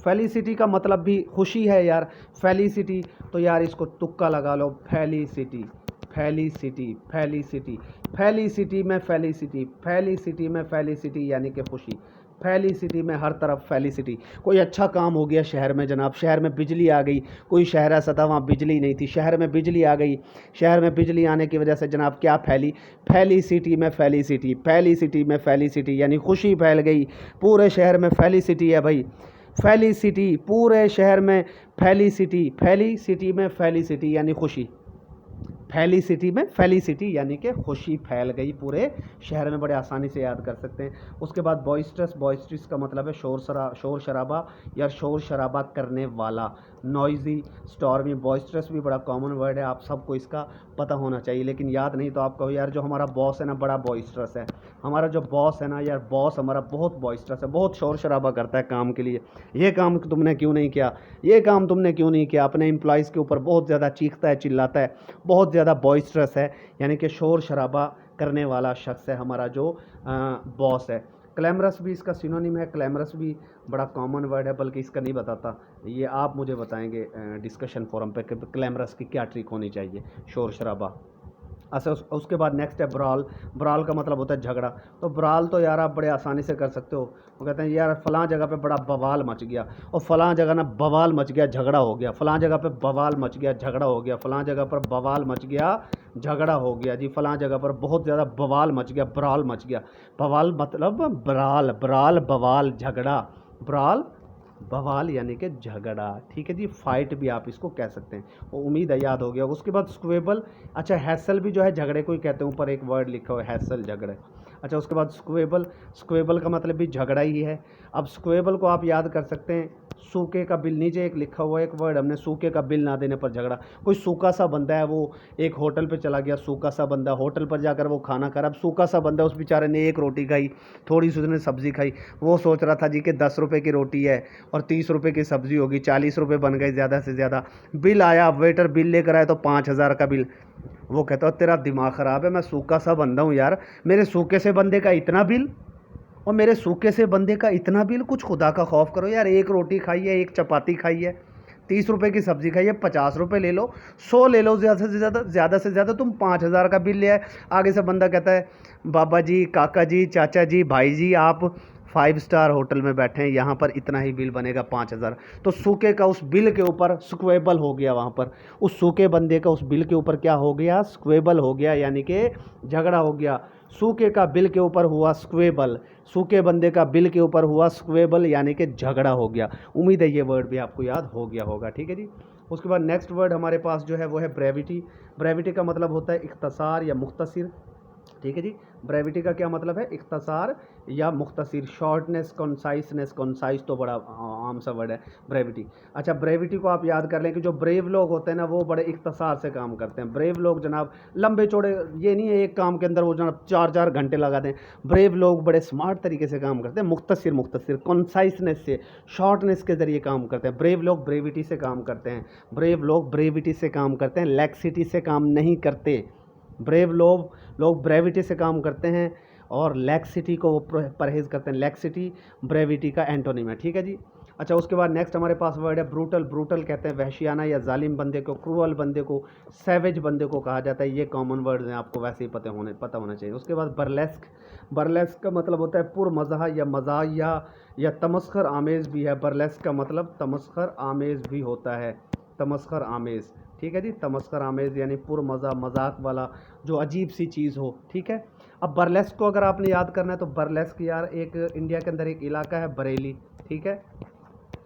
Speaker 1: फेलिसिटी का मतलब भी खुशी है यार, फेलिसिटी, तो यार इसको तुक्का लगा लो, फेलिसिटी, फेलिसिटी, फेलिसिटी, फेलिसिटी में फेलिसिटी, फेलिसिटी में फेलिसिटी, यानी कि खुशी। फेलिसिटी में हर तरफ फेलिसिटी। कोई अच्छा काम हो गया शहर में जनाब, शहर में बिजली आ गई, कोई शहर ऐसा था वहाँ बिजली नहीं थी, शहर में बिजली आ गई, शहर में बिजली आने की वजह से जनाब क्या फैली, फेलिसिटी में फेलिसिटी, फेलिसिटी में फेलिसिटी, यानी खुशी फैल गई, पूरे शहर में फेलिसिटी है भाई, फेलिसिटी, पूरे शहर में फेलिसिटी, फेलिसिटी में फेलिसिटी यानी खुशी, फेलिसिटी में फेलिसिटी यानी कि खुशी फैल गई पूरे शहर में, बड़े आसानी से याद कर सकते हैं। उसके बाद बॉइस्ट्रस, बॉइस्ट्रस का मतलब है शोर शराबा या शोर शराबा करने वाला, नॉइजी, स्टॉर्मी। बॉइस्ट्रस भी बड़ा कॉमन वर्ड है, आप सबको इसका पता होना चाहिए, लेकिन याद नहीं तो आप कहो यार जो हमारा बॉस है ना बड़ा बॉइस्ट्रस है, हमारा जो बॉस है ना यार, बॉस हमारा बहुत बॉइस्ट्रस है, बहुत शोर शराबा करता है काम के लिए, ये काम तुमने क्यों नहीं किया, ये काम तुमने क्यों नहीं किया, अपने एम्प्लॉयज़ के ऊपर बहुत ज़्यादा चीखता है, चिल्लाता है, बहुत ज़्यादा बॉइस्ट्रस है, यानी कि शोर शराबा करने वाला शख्स है हमारा जो बॉस है। क्लैमरस भी इसका सिनोनिम है, क्लैमरस भी बड़ा कॉमन वर्ड है, बल्कि इसका नहीं बताता, ये आप मुझे बताएंगे डिस्कशन फोरम पे कि क्लैमरस की क्या ट्रिक होनी चाहिए, शोर शराबा। अच्छा, उसके बाद नेक्स्ट है ब्राल। ब्राल का मतलब होता है झगड़ा। तो ब्राल तो यार आप बड़े आसानी से कर सकते हो, वो कहते हैं यार फ़लाँ जगह पे बड़ा बवाल मच गया, और फ़लाँ जगह ना बवाल मच गया, झगड़ा हो गया, फ़लाँ जगह पे बवाल मच गया, झगड़ा हो गया, फ़लाँ जगह पर बवाल मच गया, झगड़ा हो गया जी, फ़लाँ जगह पर बहुत ज़्यादा बवाल मच गया, ब्राल मच गया। बवाल मतलब ब्राल, ब्राल बवाल झगड़ा, ब्राल बवाल यानी कि झगड़ा, ठीक है जी। फाइट भी आप इसको कह सकते हैं, वो उम्मीद है याद हो गया। उसके बाद स्क्वेबल, अच्छा हैसल भी जो है झगड़े को ही कहते हैं, ऊपर एक वर्ड लिखा हुआ है हैसल, झगड़े। अच्छा, उसके बाद स्क्वेबल, स्क्वेबल का मतलब भी झगड़ा ही है। अब स्क्वेबल को आप याद कर सकते हैं, सूखे का बिल, नीचे एक लिखा हुआ एक वर्ड हमने, सूखे का बिल ना देने पर झगड़ा। कोई सूखा सा बंदा है, वो एक होटल पे चला गया, सूखा सा बंदा होटल पर जाकर वो खाना खा रहा। अब सूखा सा बंदा, उस बेचारे ने एक रोटी खाई, थोड़ी सी उसने सब्जी खाई, वो सोच रहा था जी कि 10 रुपये की रोटी है और 30 रुपये की सब्जी होगी, 40 रुपये बन गए ज़्यादा से ज़्यादा। बिल आया, वेटर बिल लेकर आया तो 5,000 का बिल। वो कहता है तेरा दिमाग ख़राब है, मैं सूखा सा बंदा हूँ यार, मेरे सूखे से बंदे का इतना बिल, और मेरे सूखे से बंदे का इतना बिल। कुछ खुदा का खौफ करो यार, एक रोटी खाई है, एक चपाती खाई है, 30 रुपये की सब्जी खाई है, 50 रुपये ले लो, 100 ले लो, ज़्यादा से ज़्यादा तुम 5,000 का बिल ले आए। आगे से बंदा कहता है बाबा जी, काका जी, चाचा जी, भाई जी, आप 5 स्टार होटल में बैठे हैं, यहाँ पर इतना ही बिल बनेगा 5,000। तो सूखे का उस बिल के ऊपर स्क्वेबल हो गया, वहाँ पर उस सूखे बंदे का उस बिल के ऊपर क्या हो गया, स्क्वेबल हो गया, यानी कि झगड़ा हो गया। सूखे का बिल के ऊपर हुआ स्क्वेबल, सूखे बंदे का बिल के ऊपर हुआ स्क्वेबल, यानी कि झगड़ा हो गया। उम्मीद है ये वर्ड भी आपको याद हो गया होगा, ठीक है जी। उसके बाद नेक्स्ट वर्ड हमारे पास जो है वो है ब्रेविटी। ब्रेविटी का मतलब होता है इख्तसार या मुख्तसर, ठीक है जी। ब्रेविटी का क्या मतलब है, इख्तसार या मुख्तसर, शॉर्टनेस, कॉन्साइसनेस। कॉन्साइस तो बड़ा आम सा वर्ड है, ब्रेविटी। अच्छा, ब्रेविटी को आप याद कर लें कि जो ब्रेव लोग होते हैं ना, वो बड़े इख्तसार से काम करते हैं। ब्रेव लोग जनाब लंबे चौड़े, ये नहीं है एक काम के अंदर वो जनाब 4-4 घंटे लगा दें। ब्रेव लोग बड़े स्मार्ट तरीके से काम करते हैं, मुख्तसर, मुख्तसर, कॉन्साइसनेस से, शॉर्टनेस के ज़रिए काम करते हैं। ब्रेव लोग ब्रेविटी से काम करते हैं, ब्रेव लोग ब्रेविटी से काम करते हैं, लैक्सिटी से काम नहीं करते। ब्रेव लोग ब्रेविटी से काम करते हैं और लैक्सिटी को वो परहेज़ करते हैं। लैक्सिटी ब्रेविटी का एंटोनिम है, ठीक है जी। अच्छा, उसके बाद नेक्स्ट हमारे पास वर्ड है ब्रूटल। ब्रूटल कहते हैं वहशियाना या जालिम बंदे को, क्रूअल बंदे को, सैवेज बंदे को कहा जाता है। ये कॉमन वर्ड्स हैं, आपको वैसे ही पता होना चाहिए। उसके बाद बर्लेस्क। बर्लेस्क का मतलब होता है पुरमज़ा या मज़ाहिया या तमस्खर आमेज़ भी है। बर्लेस्क का मतलब तमस्खर आमेज़ भी होता है, तमस्खर आमेज़, ठीक है जी। तमस्खर आमेज़ यानी पुरमज़ा, मजाक वाला, जो अजीब सी चीज़ हो, ठीक है। अब बर्लेस्क को अगर आपने याद करना है तो बर्लेस्क यार एक इंडिया के अंदर एक इलाका है बरेली, ठीक है।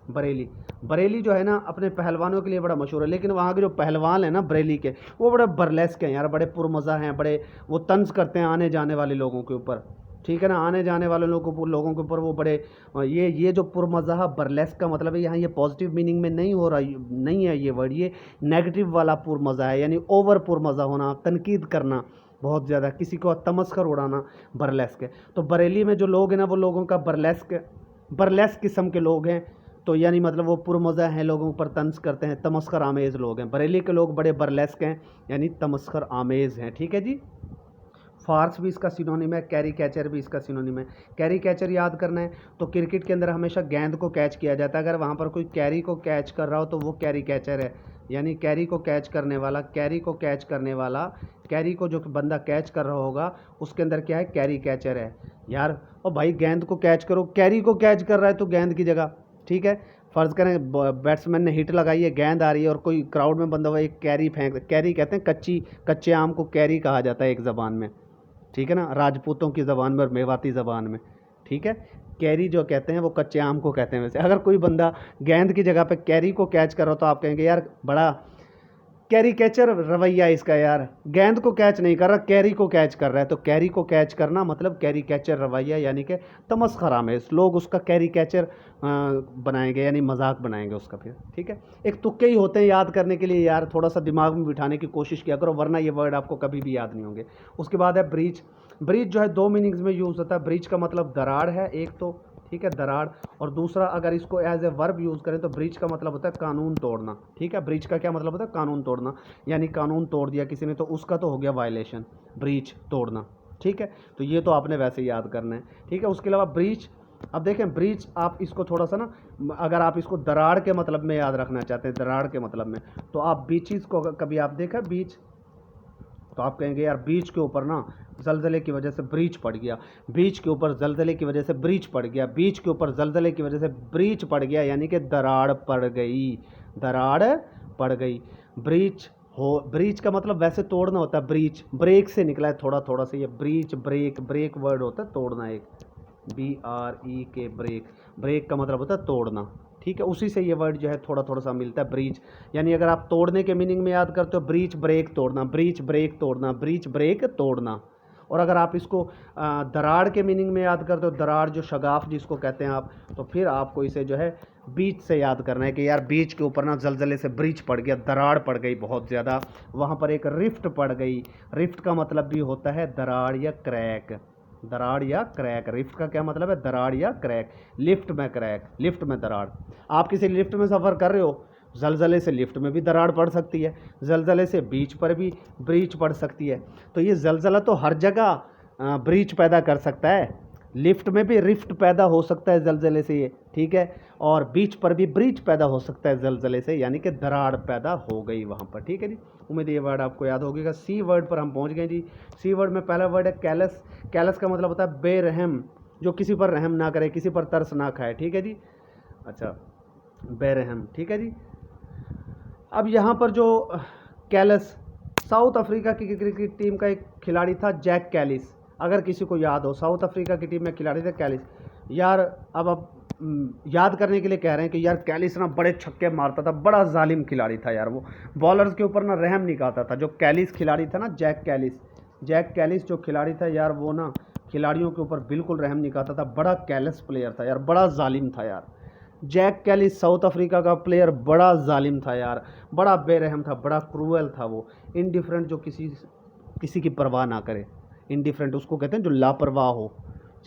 Speaker 1: बरेली, बरेली जो है ना अपने पहलवानों के लिए बड़ा मशहूर है, लेकिन वहाँ के जो पहलवान हैं ना बरेली के, वो बड़े बर्लेस्क हैं यार, बड़े पुरमज़ा हैं, बड़े वो तंज करते हैं आने जाने वाले लोगों के ऊपर, ठीक है ना। आने जाने वाले लोगों के ऊपर वो बड़े, ये जो पुरमज़ा बर्लेस्क का मतलब है यहाँ, ये पॉजिटिव मीनिंग में नहीं हो रहा, नहीं है ये वर्ड, ये नेगेटिव वाला पुरमज़ा है, यानी ओवर पुरमज़ा होना, तनकीद करना बहुत ज़्यादा, किसी को तमस्कर उड़ाना, बर्लेस्क है। तो बरेली में जो लोग हैं ना, वो लोगों का बर्लेस्क किस्म के लोग हैं। तो यानी मतलब वो पुरमज़ा हैं, लोगों पर तंज करते हैं, तमस्कर आमेज़ लोग हैं। बरेली के लोग बड़े बर्लेस्क हैं, यानी तमस्कर आमेज़ हैं, ठीक है जी। फार्स भी इसका सिनोनिम है, कैरी कैचर भी इसका सिनोनिम है। कैरी कैचर याद करना है तो क्रिकेट के अंदर हमेशा गेंद को कैच किया जाता है, अगर वहाँ पर कोई कैरी को कैच कर रहा हो तो वो कैरी कैचर है, यानी कैरी को कैच करने वाला, कैरी को कैच करने वाला, कैरी को जो बंदा कैच कर रहा होगा उसके अंदर क्या है, कैरी कैचर है यार। और भाई गेंद को कैच करो, कैरी को कैच कर रहा है तो गेंद की जगह, ठीक है। फ़र्ज़ करें बैट्समैन ने हिट लगाई है, गेंद आ रही है और कोई क्राउड में बंदा हुआ एक कैरी फेंक, कैरी कहते हैं कच्चे आम को कैरी कहा जाता है एक ज़बान में, ठीक है ना, राजपूतों की ज़बान में और मेवाती ज़बान में, ठीक है। कैरी जो कहते हैं वो कच्चे आम को कहते हैं। वैसे अगर कोई बंदा गेंद की जगह पे कैरी को कैच कर रहा हो तो आप कहेंगे यार बड़ा कैरी कैचर रवैया इसका यार, गेंद को कैच नहीं कर रहा, कैरी को कैच कर रहा है। तो कैरी को कैच करना मतलब कैरी कैचर रवैया, यानी कि तमस्खर आमेज़, लोग उसका कैरी कैचर बनाएंगे, यानी मजाक बनाएंगे उसका फिर, ठीक है। एक तुक्के ही होते हैं याद करने के लिए यार, थोड़ा सा दिमाग में बिठाने की कोशिश किया करो, वरना ये वर्ड आपको कभी भी याद नहीं होंगे। उसके बाद है ब्रीच। ब्रीच जो है 2 मीनिंग्स में यूज़ होता है। ब्रीच का मतलब दरार है एक तो, ठीक है, दरार, और दूसरा अगर इसको एज ए वर्ब यूज़ करें तो ब्रीच का मतलब होता है कानून तोड़ना, ठीक है। ब्रीच का क्या मतलब होता है, कानून तोड़ना, यानी कानून तोड़ दिया किसी ने तो उसका तो हो गया वायलेशन, ब्रीच तोड़ना, ठीक है। तो ये तो आपने वैसे ही याद करना है, ठीक है। उसके अलावा ब्रीच, अब देखें ब्रीच आप इसको थोड़ा सा ना, अगर आप इसको दरार के मतलब में याद रखना चाहते हैं, दरार के मतलब में, तो आप बीचेस को कभी आप देखा बीच, तो आप कहेंगे यार बीच के ऊपर ना जलजले की वजह से ब्रीच पड़ गया, बीच के ऊपर जलजले की वजह से ब्रीच पड़ गया, बीच के ऊपर जलजले की वजह से ब्रीच पड़ गया, यानी कि दरार पड़ गई, दरार पड़ गई। ब्रीच हो, ब्रीच का मतलब वैसे तोड़ना होता है, ब्रीच ब्रेक से निकला है थोड़ा थोड़ा सा, ये ब्रीच ब्रेक वर्ड होता है तोड़ना, एक BREK ब्रेक, ब्रेक का मतलब होता है तोड़ना, ठीक है। उसी से ये वर्ड जो है थोड़ा थोड़ा सा मिलता है, ब्रीच, यानी अगर आप तोड़ने के मीनिंग में याद करते हो, ब्रीच ब्रेक तोड़ना, ब्रीच ब्रेक तोड़ना, ब्रीच ब्रेक तोड़ना। और अगर आप इसको दरार के मीनिंग में याद करते हो, दरार जो शगाफ जिसको कहते हैं आप, तो फिर आपको इसे जो है बीच से याद करना है कि यार बीच के ऊपर ना जलजले से ब्रीच पड़ गया, दरार पड़ गई बहुत ज़्यादा, वहाँ पर एक रिफ्ट पड़ गई। रिफ्ट का मतलब भी होता है दरार या क्रैक, दरार या क्रैक। रिफ्ट का क्या मतलब है? दरार या क्रैक। लिफ्ट में क्रैक, लिफ्ट में दरार। आप किसी लिफ्ट में सफ़र कर रहे हो, जलजले से लिफ्ट में भी दरार पड़ सकती है, जलजले से बीच पर भी ब्रीच पड़ सकती है। तो ये जलजला तो हर जगह ब्रीच पैदा कर सकता है, लिफ्ट में भी रिफ्ट पैदा हो सकता है जलजले से ये, ठीक है, और बीच पर भी ब्रीच पैदा हो सकता है जलजले से, यानी कि दरार पैदा हो गई वहाँ पर, ठीक है जी। उम्मीद ये वर्ड आपको याद होगा। सी वर्ड पर हम पहुँच गए जी। सी वर्ड में पहला वर्ड है कैलस। कैलस का मतलब होता है बेरहम, जो किसी पर रहम ना करे, किसी पर तरस ना खाए, ठीक है जी। अच्छा, बेरहम, ठीक है जी। अब यहाँ पर जो कैलस, साउथ अफ्रीका की क्रिकेट टीम का एक खिलाड़ी था जैक कैलिस, अगर किसी को याद हो, साउथ अफ्रीका की टीम में खिलाड़ी थे कैलिस। यार अब याद करने के लिए कह रहे हैं कि यार कैलिस ना बड़े छक्के मारता था, बड़ा जालिम खिलाड़ी था यार, वो बॉलर्स के ऊपर ना रहम नहीं खाता था। जो कैलिस खिलाड़ी था ना, जैक कैलिस, जैक कैलिस जो खिलाड़ी था यार, वो ना खिलाड़ियों के ऊपर बिल्कुल रहम नहीं खाता था, बड़ा कैलस प्लेयर था यार, बड़ा जालिम था यार। जैक कैलिस साउथ अफ्रीका का प्लेयर बड़ा जालिम था यार, बड़ा बेरहम था, बड़ा क्रूअल था वो। इनडिफरेंट, जो किसी की परवाह ना करे, इनडिफरेंट उसको कहते हैं जो लापरवाह हो,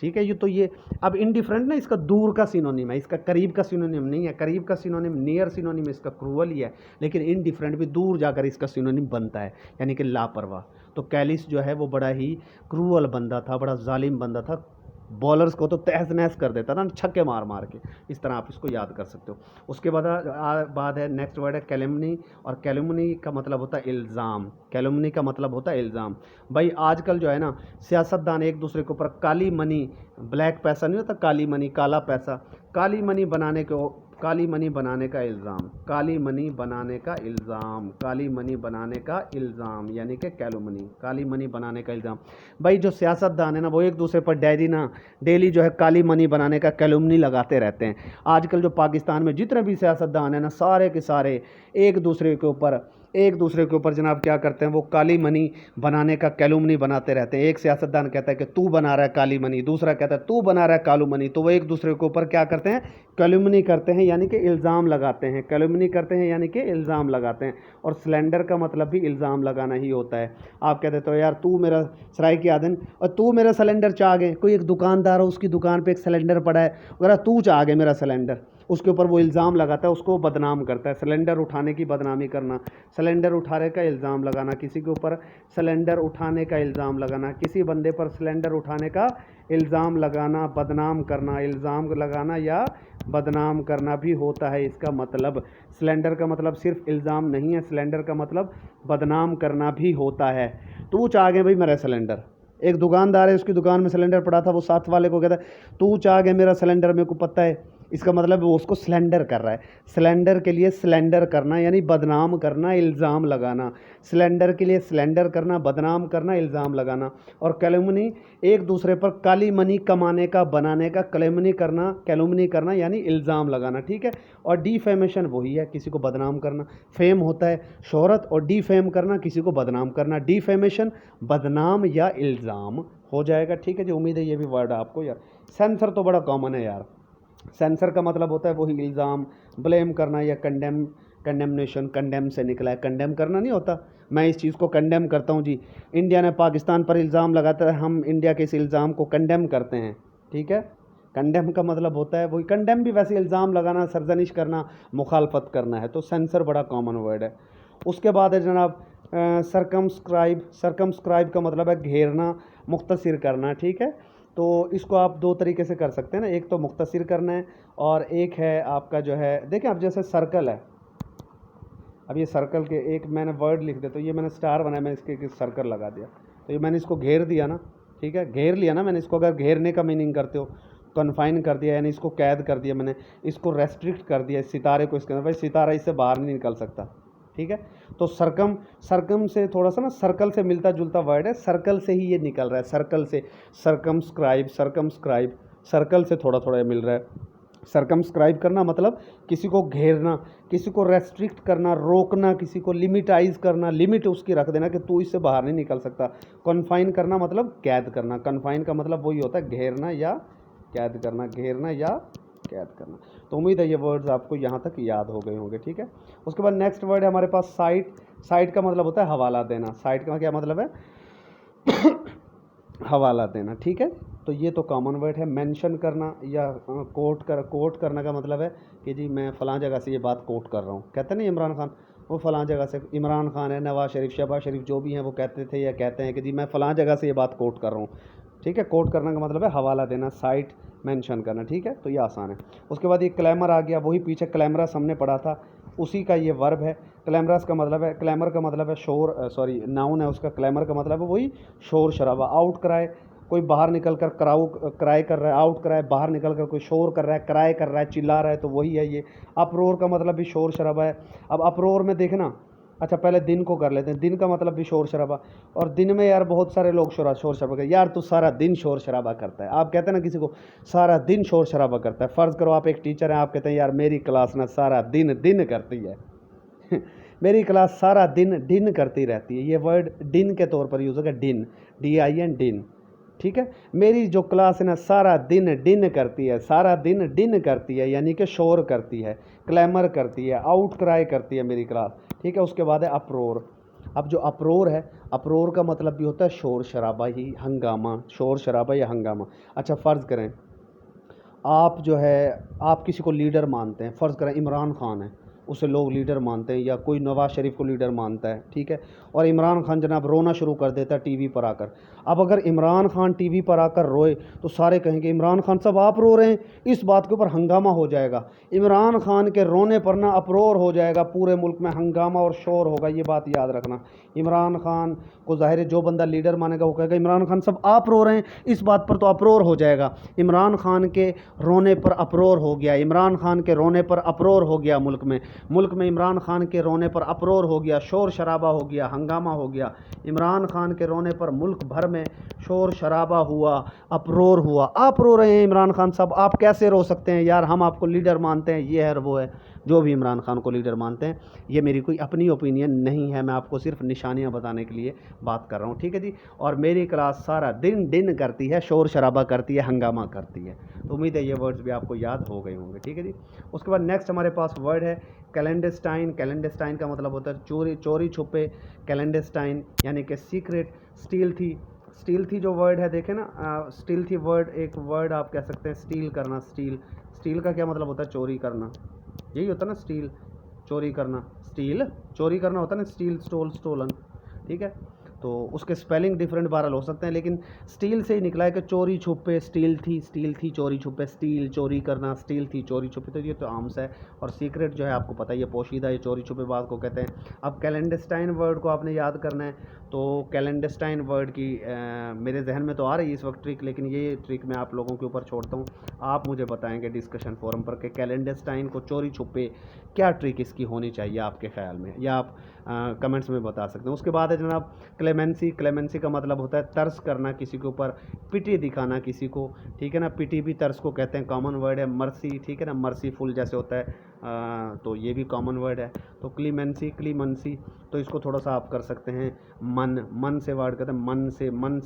Speaker 1: ठीक है। ये तो ये अब इनडिफरेंट ना इसका दूर का सिनोनिम है, इसका करीब का सिनोनिम नहीं है। करीब का सिनोनिम, नियर सिनोनिम इसका क्रूअल ही है, लेकिन इनडिफरेंट भी दूर जाकर इसका सिनोनिम बनता है, यानी कि लापरवाह। तो कैलिस जो है वो बड़ा ही क्रूअल बंदा था, बड़ा जालिम बंदा था, बॉलर्स को तो तहस नहस कर देता ना छक्के मार मार के। इस तरह आप इसको याद कर सकते हो। उसके बाद है नेक्स्ट वर्ड है कैलमनी, और कैलमनी का मतलब होता है इल्ज़ाम। कैलमनी का मतलब होता है इल्ज़ाम। भाई आजकल जो है ना, सियासतदान एक दूसरे के ऊपर काली मनी, ब्लैक पैसा नहीं होता, काली मनी, काला पैसा, काली मनी बनाने का इल्ज़ाम, काली मनी बनाने का इल्ज़ाम, काली मनी बनाने का इल्ज़ाम, यानी कि कैलमनी, काली मनी बनाने का इल्ज़ाम। भाई जो सियासतदान है ना, वो एक दूसरे पर डेली जो है काली मनी बनाने का कैलमनी लगाते रहते हैं। आजकल जो पाकिस्तान में जितने भी सियासतदान हैं ना, सारे के सारे एक दूसरे के ऊपर जनाब क्या करते हैं, वो काली मनी बनाने का कैलुमनी बनाते रहते हैं। एक सियासतदान कहता है कि तू बना रहा है काली मनी, दूसरा कहता है तू बना रहा है कालू मनी, तो वो एक दूसरे के ऊपर क्या करते हैं, कैलुमनी करते हैं, यानी कि इल्ज़ाम लगाते हैं। कैलुमनी करते हैं यानी कि इल्ज़ाम लगाते हैं। और स्लेंडर का मतलब भी इल्ज़ाम लगाना ही होता है। आप कहते तो यार तू मेरा सराय की आदन, और तू मेरा सिलेंडर चाह गए, कोई एक दुकानदार हो, उसकी दुकान पे एक सिलेंडर पड़ा है, अगर तू चाह गए मेरा सिलेंडर, उसके ऊपर वो इल्ज़ाम लगाता है, उसको बदनाम करता है। सिलेंडर उठाने की बदनामी करना, सिलेंडर उठाने का इल्ज़ाम लगाना, किसी के ऊपर सिलेंडर उठाने का इल्ज़ाम लगाना, किसी बंदे पर सिलेंडर उठाने का इल्ज़ाम लगाना, बदनाम करना, इल्ज़ाम लगाना या बदनाम करना भी होता है इसका मतलब। सिलेंडर का मतलब सिर्फ इल्ज़ाम नहीं है, सिलेंडर का मतलब बदनाम करना भी होता है। तू चाह गए भाई मेरा सिलेंडर, एक दुकानदार है, उसकी दुकान में सिलेंडर पड़ा था, वो साथ वाले को कहता है तू चाह गए मेरा सिलेंडर, मेरे को पता है, इसका मतलब वो उसको सिलेंडर कर रहा है। सिलेंडर के लिए सिलेंडर करना यानी बदनाम करना, इल्ज़ाम लगाना। सिलेंडर के लिए सिलेंडर करना, बदनाम करना, इल्ज़ाम लगाना। और कैलुमनी एक दूसरे पर काली मनी कमाने का, बनाने का, कैलुमनी करना यानी इल्ज़ाम लगाना, ठीक है। और डिफेमेशन वही है, किसी को बदनाम करना। फेम होता है शोहरत, और डिफेम करना किसी को बदनाम करना। डिफेमेशन बदनाम या इल्ज़ाम हो जाएगा, ठीक है जी। उम्मीद है ये भी वर्ड आपको यार। सेंसर तो बड़ा कॉमन है यार। सेंसर का मतलब होता है वही इल्ज़ाम, ब्लेम करना या कंडेमनेशन, कंडेम से निकला है, कंडेम करना नहीं होता। मैं इस चीज़ को कंडेम करता हूँ जी, इंडिया ने पाकिस्तान पर इल्ज़ाम लगाता है, हम इंडिया के इस इल्ज़ाम को कंडेम करते हैं, ठीक है। कंडेम का मतलब होता है वही, कंडेम भी वैसे इल्ज़ाम लगाना, सरजनिश करना, मुखालफत करना है। तो सेंसर बड़ा कॉमन वर्ड है। उसके बाद है जनाब सरकमस्क्राइब। सरकमस्क्राइब का मतलब है घेरना, मुख्तसर करना, ठीक है। तो इसको आप दो तरीके से कर सकते हैं ना, एक तो मुख्तसर करना है, और एक है आपका जो है, देखें अब जैसे सर्कल है, अब ये सर्कल के एक मैंने वर्ड लिख दिया, तो ये मैंने स्टार बनाया, मैंने इसके एक सर्कल लगा दिया, तो ये मैंने इसको घेर दिया ना, ठीक है, घेर लिया ना मैंने इसको। अगर घेरने का मीनिंग करते हो, कन्फाइन कर दिया यानी इसको कैद कर दिया मैंने, इसको रेस्ट्रिक्ट कर दिया, सितारे को इसके अंदर, भाई सितारा इससे बाहर नहीं निकल सकता, ठीक है। तो सरकम से थोड़ा सा ना सर्कल से मिलता जुलता वर्ड है, सर्कल से ही ये निकल रहा है, सर्कल से। सरकमस्क्राइब, सर्कल से थोड़ा थोड़ा मिल रहा है। सरकमस्क्राइब करना मतलब किसी को घेरना, किसी को रेस्ट्रिक्ट करना, रोकना, किसी को लिमिटाइज करना, लिमिट उसकी रख देना कि तू इससे बाहर नहीं निकल सकता। कन्फाइन करना मतलब कैद करना, कन्फाइन का मतलब वही होता है घेरना या कैद करना, घेरना या कैद करना। तो उम्मीद है ये वर्ड्स आपको यहाँ तक याद हो गए होंगे, ठीक है। उसके बाद नेक्स्ट वर्ड है हमारे पास साइट। साइट का मतलब होता है हवाला देना। साइट का क्या मतलब है? हवाला देना, ठीक है। तो ये तो कॉमन वर्ड है। मेंशन करना या कोट करना का मतलब है कि जी मैं फ़लाँ जगह से ये बात कोट कर रहा हूँ। कहते हैं ना इमरान खान, वो फ़लाँ जगह से, इमरान खान है, नवाज शरीफ, शहबाज शरीफ, जो भी हैं वो कहते थे या कहते हैं कि जी मैं फ़लाँ जगह से ये बात कोट कर रहा हूँ, ठीक है। कोट करने का मतलब है हवाला देना, साइट मेंशन करना, ठीक है। तो ये आसान है। उसके बाद ये क्लैमर आ गया, वही पीछे क्लैमरस हमने पढ़ा था, उसी का ये वर्ब है। क्लैमरस का मतलब है, क्लैमर का मतलब है शोर, सॉरी नाउन है उसका। क्लैमर का मतलब है वही शोर शराबा, आउट कराए, कोई बाहर निकल कर क्राई कर रहा है, आउट कराए, बाहर निकल कर कोई शोर कर रहा है, क्राई कर रहा है, चिल्ला रहा है, तो वही है ये। अप्रोर का मतलब भी शोर शराबा है। अब अप्रोर में देखना, अच्छा पहले दिन को कर लेते हैं। दिन का मतलब भी शोर शराबा, और दिन में यार बहुत सारे लोग शोर शराबा करते हैं। यार तू सारा दिन शोर शराबा करता है, आप कहते हैं ना किसी को सारा दिन शोर शराबा करता है। फ़र्ज़ करो आप एक टीचर हैं, आप कहते हैं यार मेरी क्लास ना सारा दिन करती है मेरी क्लास सारा दिन करती रहती है। ये वर्ड दिन के तौर पर यूज़ होगा, दिन, DIN, दिन, ठीक है। मेरी जो क्लास है ना सारा दिन करती है, सारा दिन करती है, यानी कि शोर करती है, क्लैमर करती है, आउट क्राई करती है मेरी क्लास, ठीक है। उसके बाद है अप्रोर। अब जो अप्रोर है, अप्रोर का मतलब भी होता है शोर शराबा ही, हंगामा, शोर शराबा या हंगामा। अच्छा फ़र्ज़ करें आप जो है, आप किसी को लीडर मानते हैं, फ़र्ज़ करें इमरान खान है, उसे लोग लीडर मानते हैं, या कोई नवाज़ शरीफ को लीडर मानता है, ठीक है। और इमरान खान जनाब रोना शुरू कर देता है टीवी पर आकर। अब अगर इमरान खान टीवी पर आकर रोए तो सारे कहेंगे इमरान खान साहब आप रो रहे हैं, इस बात के ऊपर हंगामा हो जाएगा। इमरान खान के रोने पर ना अप्रोर हो जाएगा, पूरे मुल्क में हंगामा और शोर होगा, ये बात याद रखना। इमरान खान को ज़ाहिर है जो बंदा लीडर मानेगा वो कहेगा इमरान खान साहब आप रो रहे हैं, इस बात पर तो अप्रोर हो जाएगा। इमरान खान के रोने पर अप्रोर हो गया, इमरान खान के रोने पर अप्रोर हो गया, मुल्क में इमरान खान के रोने पर अप्रोर हो गया, शोर शराबा हो गया, हंगामा हो गया। इमरान खान के रोने पर मुल्क भर में शोर शराबा हुआ, अप्रोर हुआ। आप रो रहे हैं इमरान खान साहब, आप कैसे रो सकते हैं यार, हम आपको लीडर मानते हैं, ये है वो है, जो भी इमरान खान को लीडर मानते हैं। ये मेरी कोई अपनी ओपिनियन नहीं है, मैं आपको सिर्फ निशानियां बताने के लिए बात कर रहा हूँ, ठीक है जी। और मेरी क्लास सारा दिन करती है, शोर शराबा करती है, हंगामा करती है। तो उम्मीद है ये वर्ड्स भी आपको याद हो गए होंगे, ठीक है जी। उसके बाद नेक्स्ट हमारे पास वर्ड है कैलेंडरस्टाइन। कैलेंडरस्टाइन का मतलब होता है चोरी छुपे, कैलेंडरस्टाइन यानी कि सीक्रेट। स्टील थी जो वर्ड है, देखें ना, स्टील थी वर्ड, एक वर्ड आप कह सकते हैं स्टील करना। स्टील का क्या मतलब होता है? चोरी करना, यही होता है ना स्टील, चोरी करना। स्टील चोरी करना होता है ना, स्टील, स्टोलन, ठीक है। तो उसके स्पेलिंग डिफरेंट बहरहाल हो सकते हैं, लेकिन स्टील से ही निकला है कि चोरी छुपे, स्टील थी चोरी छुपे, स्टील चोरी करना, स्टील थी चोरी छुपे, तो ये तो आम सा है। और सीक्रेट जो है आपको पता है, ये पोशीदा, ये चोरी छुपे बात को कहते हैं। अब कैलेंडरस्टाइन वर्ड को आपने याद करना है, तो कैलेंडरस्टाइन वर्ड की मेरे जहन में तो आ रही है इस वक्त ट्रिक, लेकिन ये ट्रिक मैं आप लोगों के ऊपर छोड़ता हूँ। आप मुझे बताएंगे डिस्कशन फोरम पर कि कैलेंडरस्टाइन को चोरी छुपे क्या ट्रिक इसकी होनी चाहिए आपके ख्याल में, या आप कमेंट्स में बता सकते हैं। उसके बाद है जनाब क्लेमेंसी का मतलब होता है तरस करना किसी के ऊपर, पिटी दिखाना किसी को, ठीक है ना। पिटी भी तरस को कहते हैं, कॉमन वर्ड है। मर्सी, ठीक है ना, मर्सीफुल जैसे होता है, तो ये भी कॉमन वर्ड है। तो क्लीमेंसी, तो इसको थोड़ा सा आप कर सकते हैं मन से वर्ड कहते हैं, मन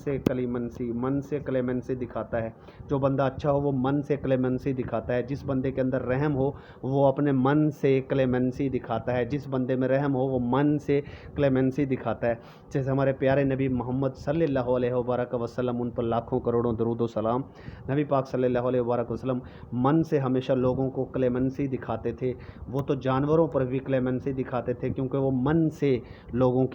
Speaker 1: से क्लेमेंसी दिखाता है। जो बंदा अच्छा हो वो मन से क्लेमेंसी दिखाता है, जिस बंदे के अंदर रहम हो वो अपने मन से क्लेमेंसी दिखाता है, जिस बंदे में रहम हो वो मन से क्लेमेंसी दिखाता है। जैसे हमारे प्यारे नबी मोहम्मद सल्लल्लाहु अलैहि वसल्लम, उन पर लाखों करोड़ों दरूद व सलाम, नबी पाक सल्लल्लाहु अलैहि वसल्लम मन से हमेशा लोगों को क्लेमेंसी दिखाते थे। वो तो जानवरों पर भी क्लेमेंसी दिखाते थे, क्योंकि वो मन से लोगों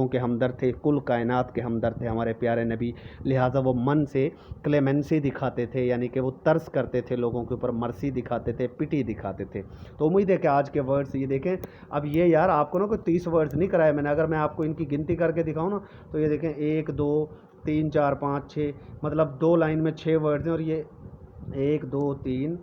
Speaker 1: के हमदर्द थे, कुल कायनात के हमदर्द थे हमारे प्यारे नबी, लिहाजा वो मन से क्लेमेंसी दिखाते थे, यानी कि वो तरस करते थे लोगों के ऊपर, मर्सी दिखाते थे, पिटी दिखाते थे। तो उम्मीद है कि आज के वर्ड्स ये देखें। अब ये यार आपको ना कोई 30 वर्ड्स नहीं कराए मैंने, अगर मैं आपको इनकी गिनती करके दिखाऊँ ना, तो ये देखें 1 2 3 4 5 6, मतलब 2 लाइन में 6 वर्ड्स हैं, और ये 1 2 3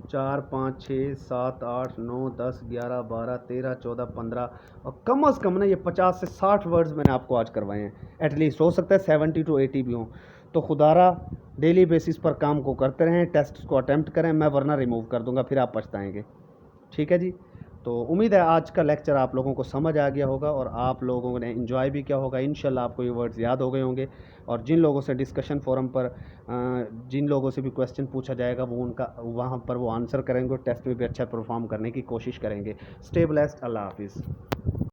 Speaker 1: 4 5 6 7 8 9 10 11 12 13 14 15, और कम अज़ कम ना ये 50 से 60 वर्ड्स मैंने आपको आज करवाए हैं। एटलीस्ट हो सकता है 70 to 80 भी हों। तो खुदारा डेली बेसिस पर काम को करते रहें, टेस्ट को अटैम्प्ट करें, मैं वरना रिमूव कर दूंगा, फिर आप पछताएंगे। ठीक है जी। तो उम्मीद है आज का लेक्चर आप लोगों को समझ आ गया होगा और आप लोगों ने इन्जॉय भी किया होगा। इंशाल्लाह आपको ये वर्ड्स याद हो गए होंगे और जिन लोगों से डिस्कशन फोरम पर जिन लोगों से भी क्वेश्चन पूछा जाएगा वो उनका वहाँ पर वो आंसर करेंगे और टेस्ट में भी अच्छा परफॉर्म करने की कोशिश करेंगे। Stay blessed. अल्लाह हाफिज़।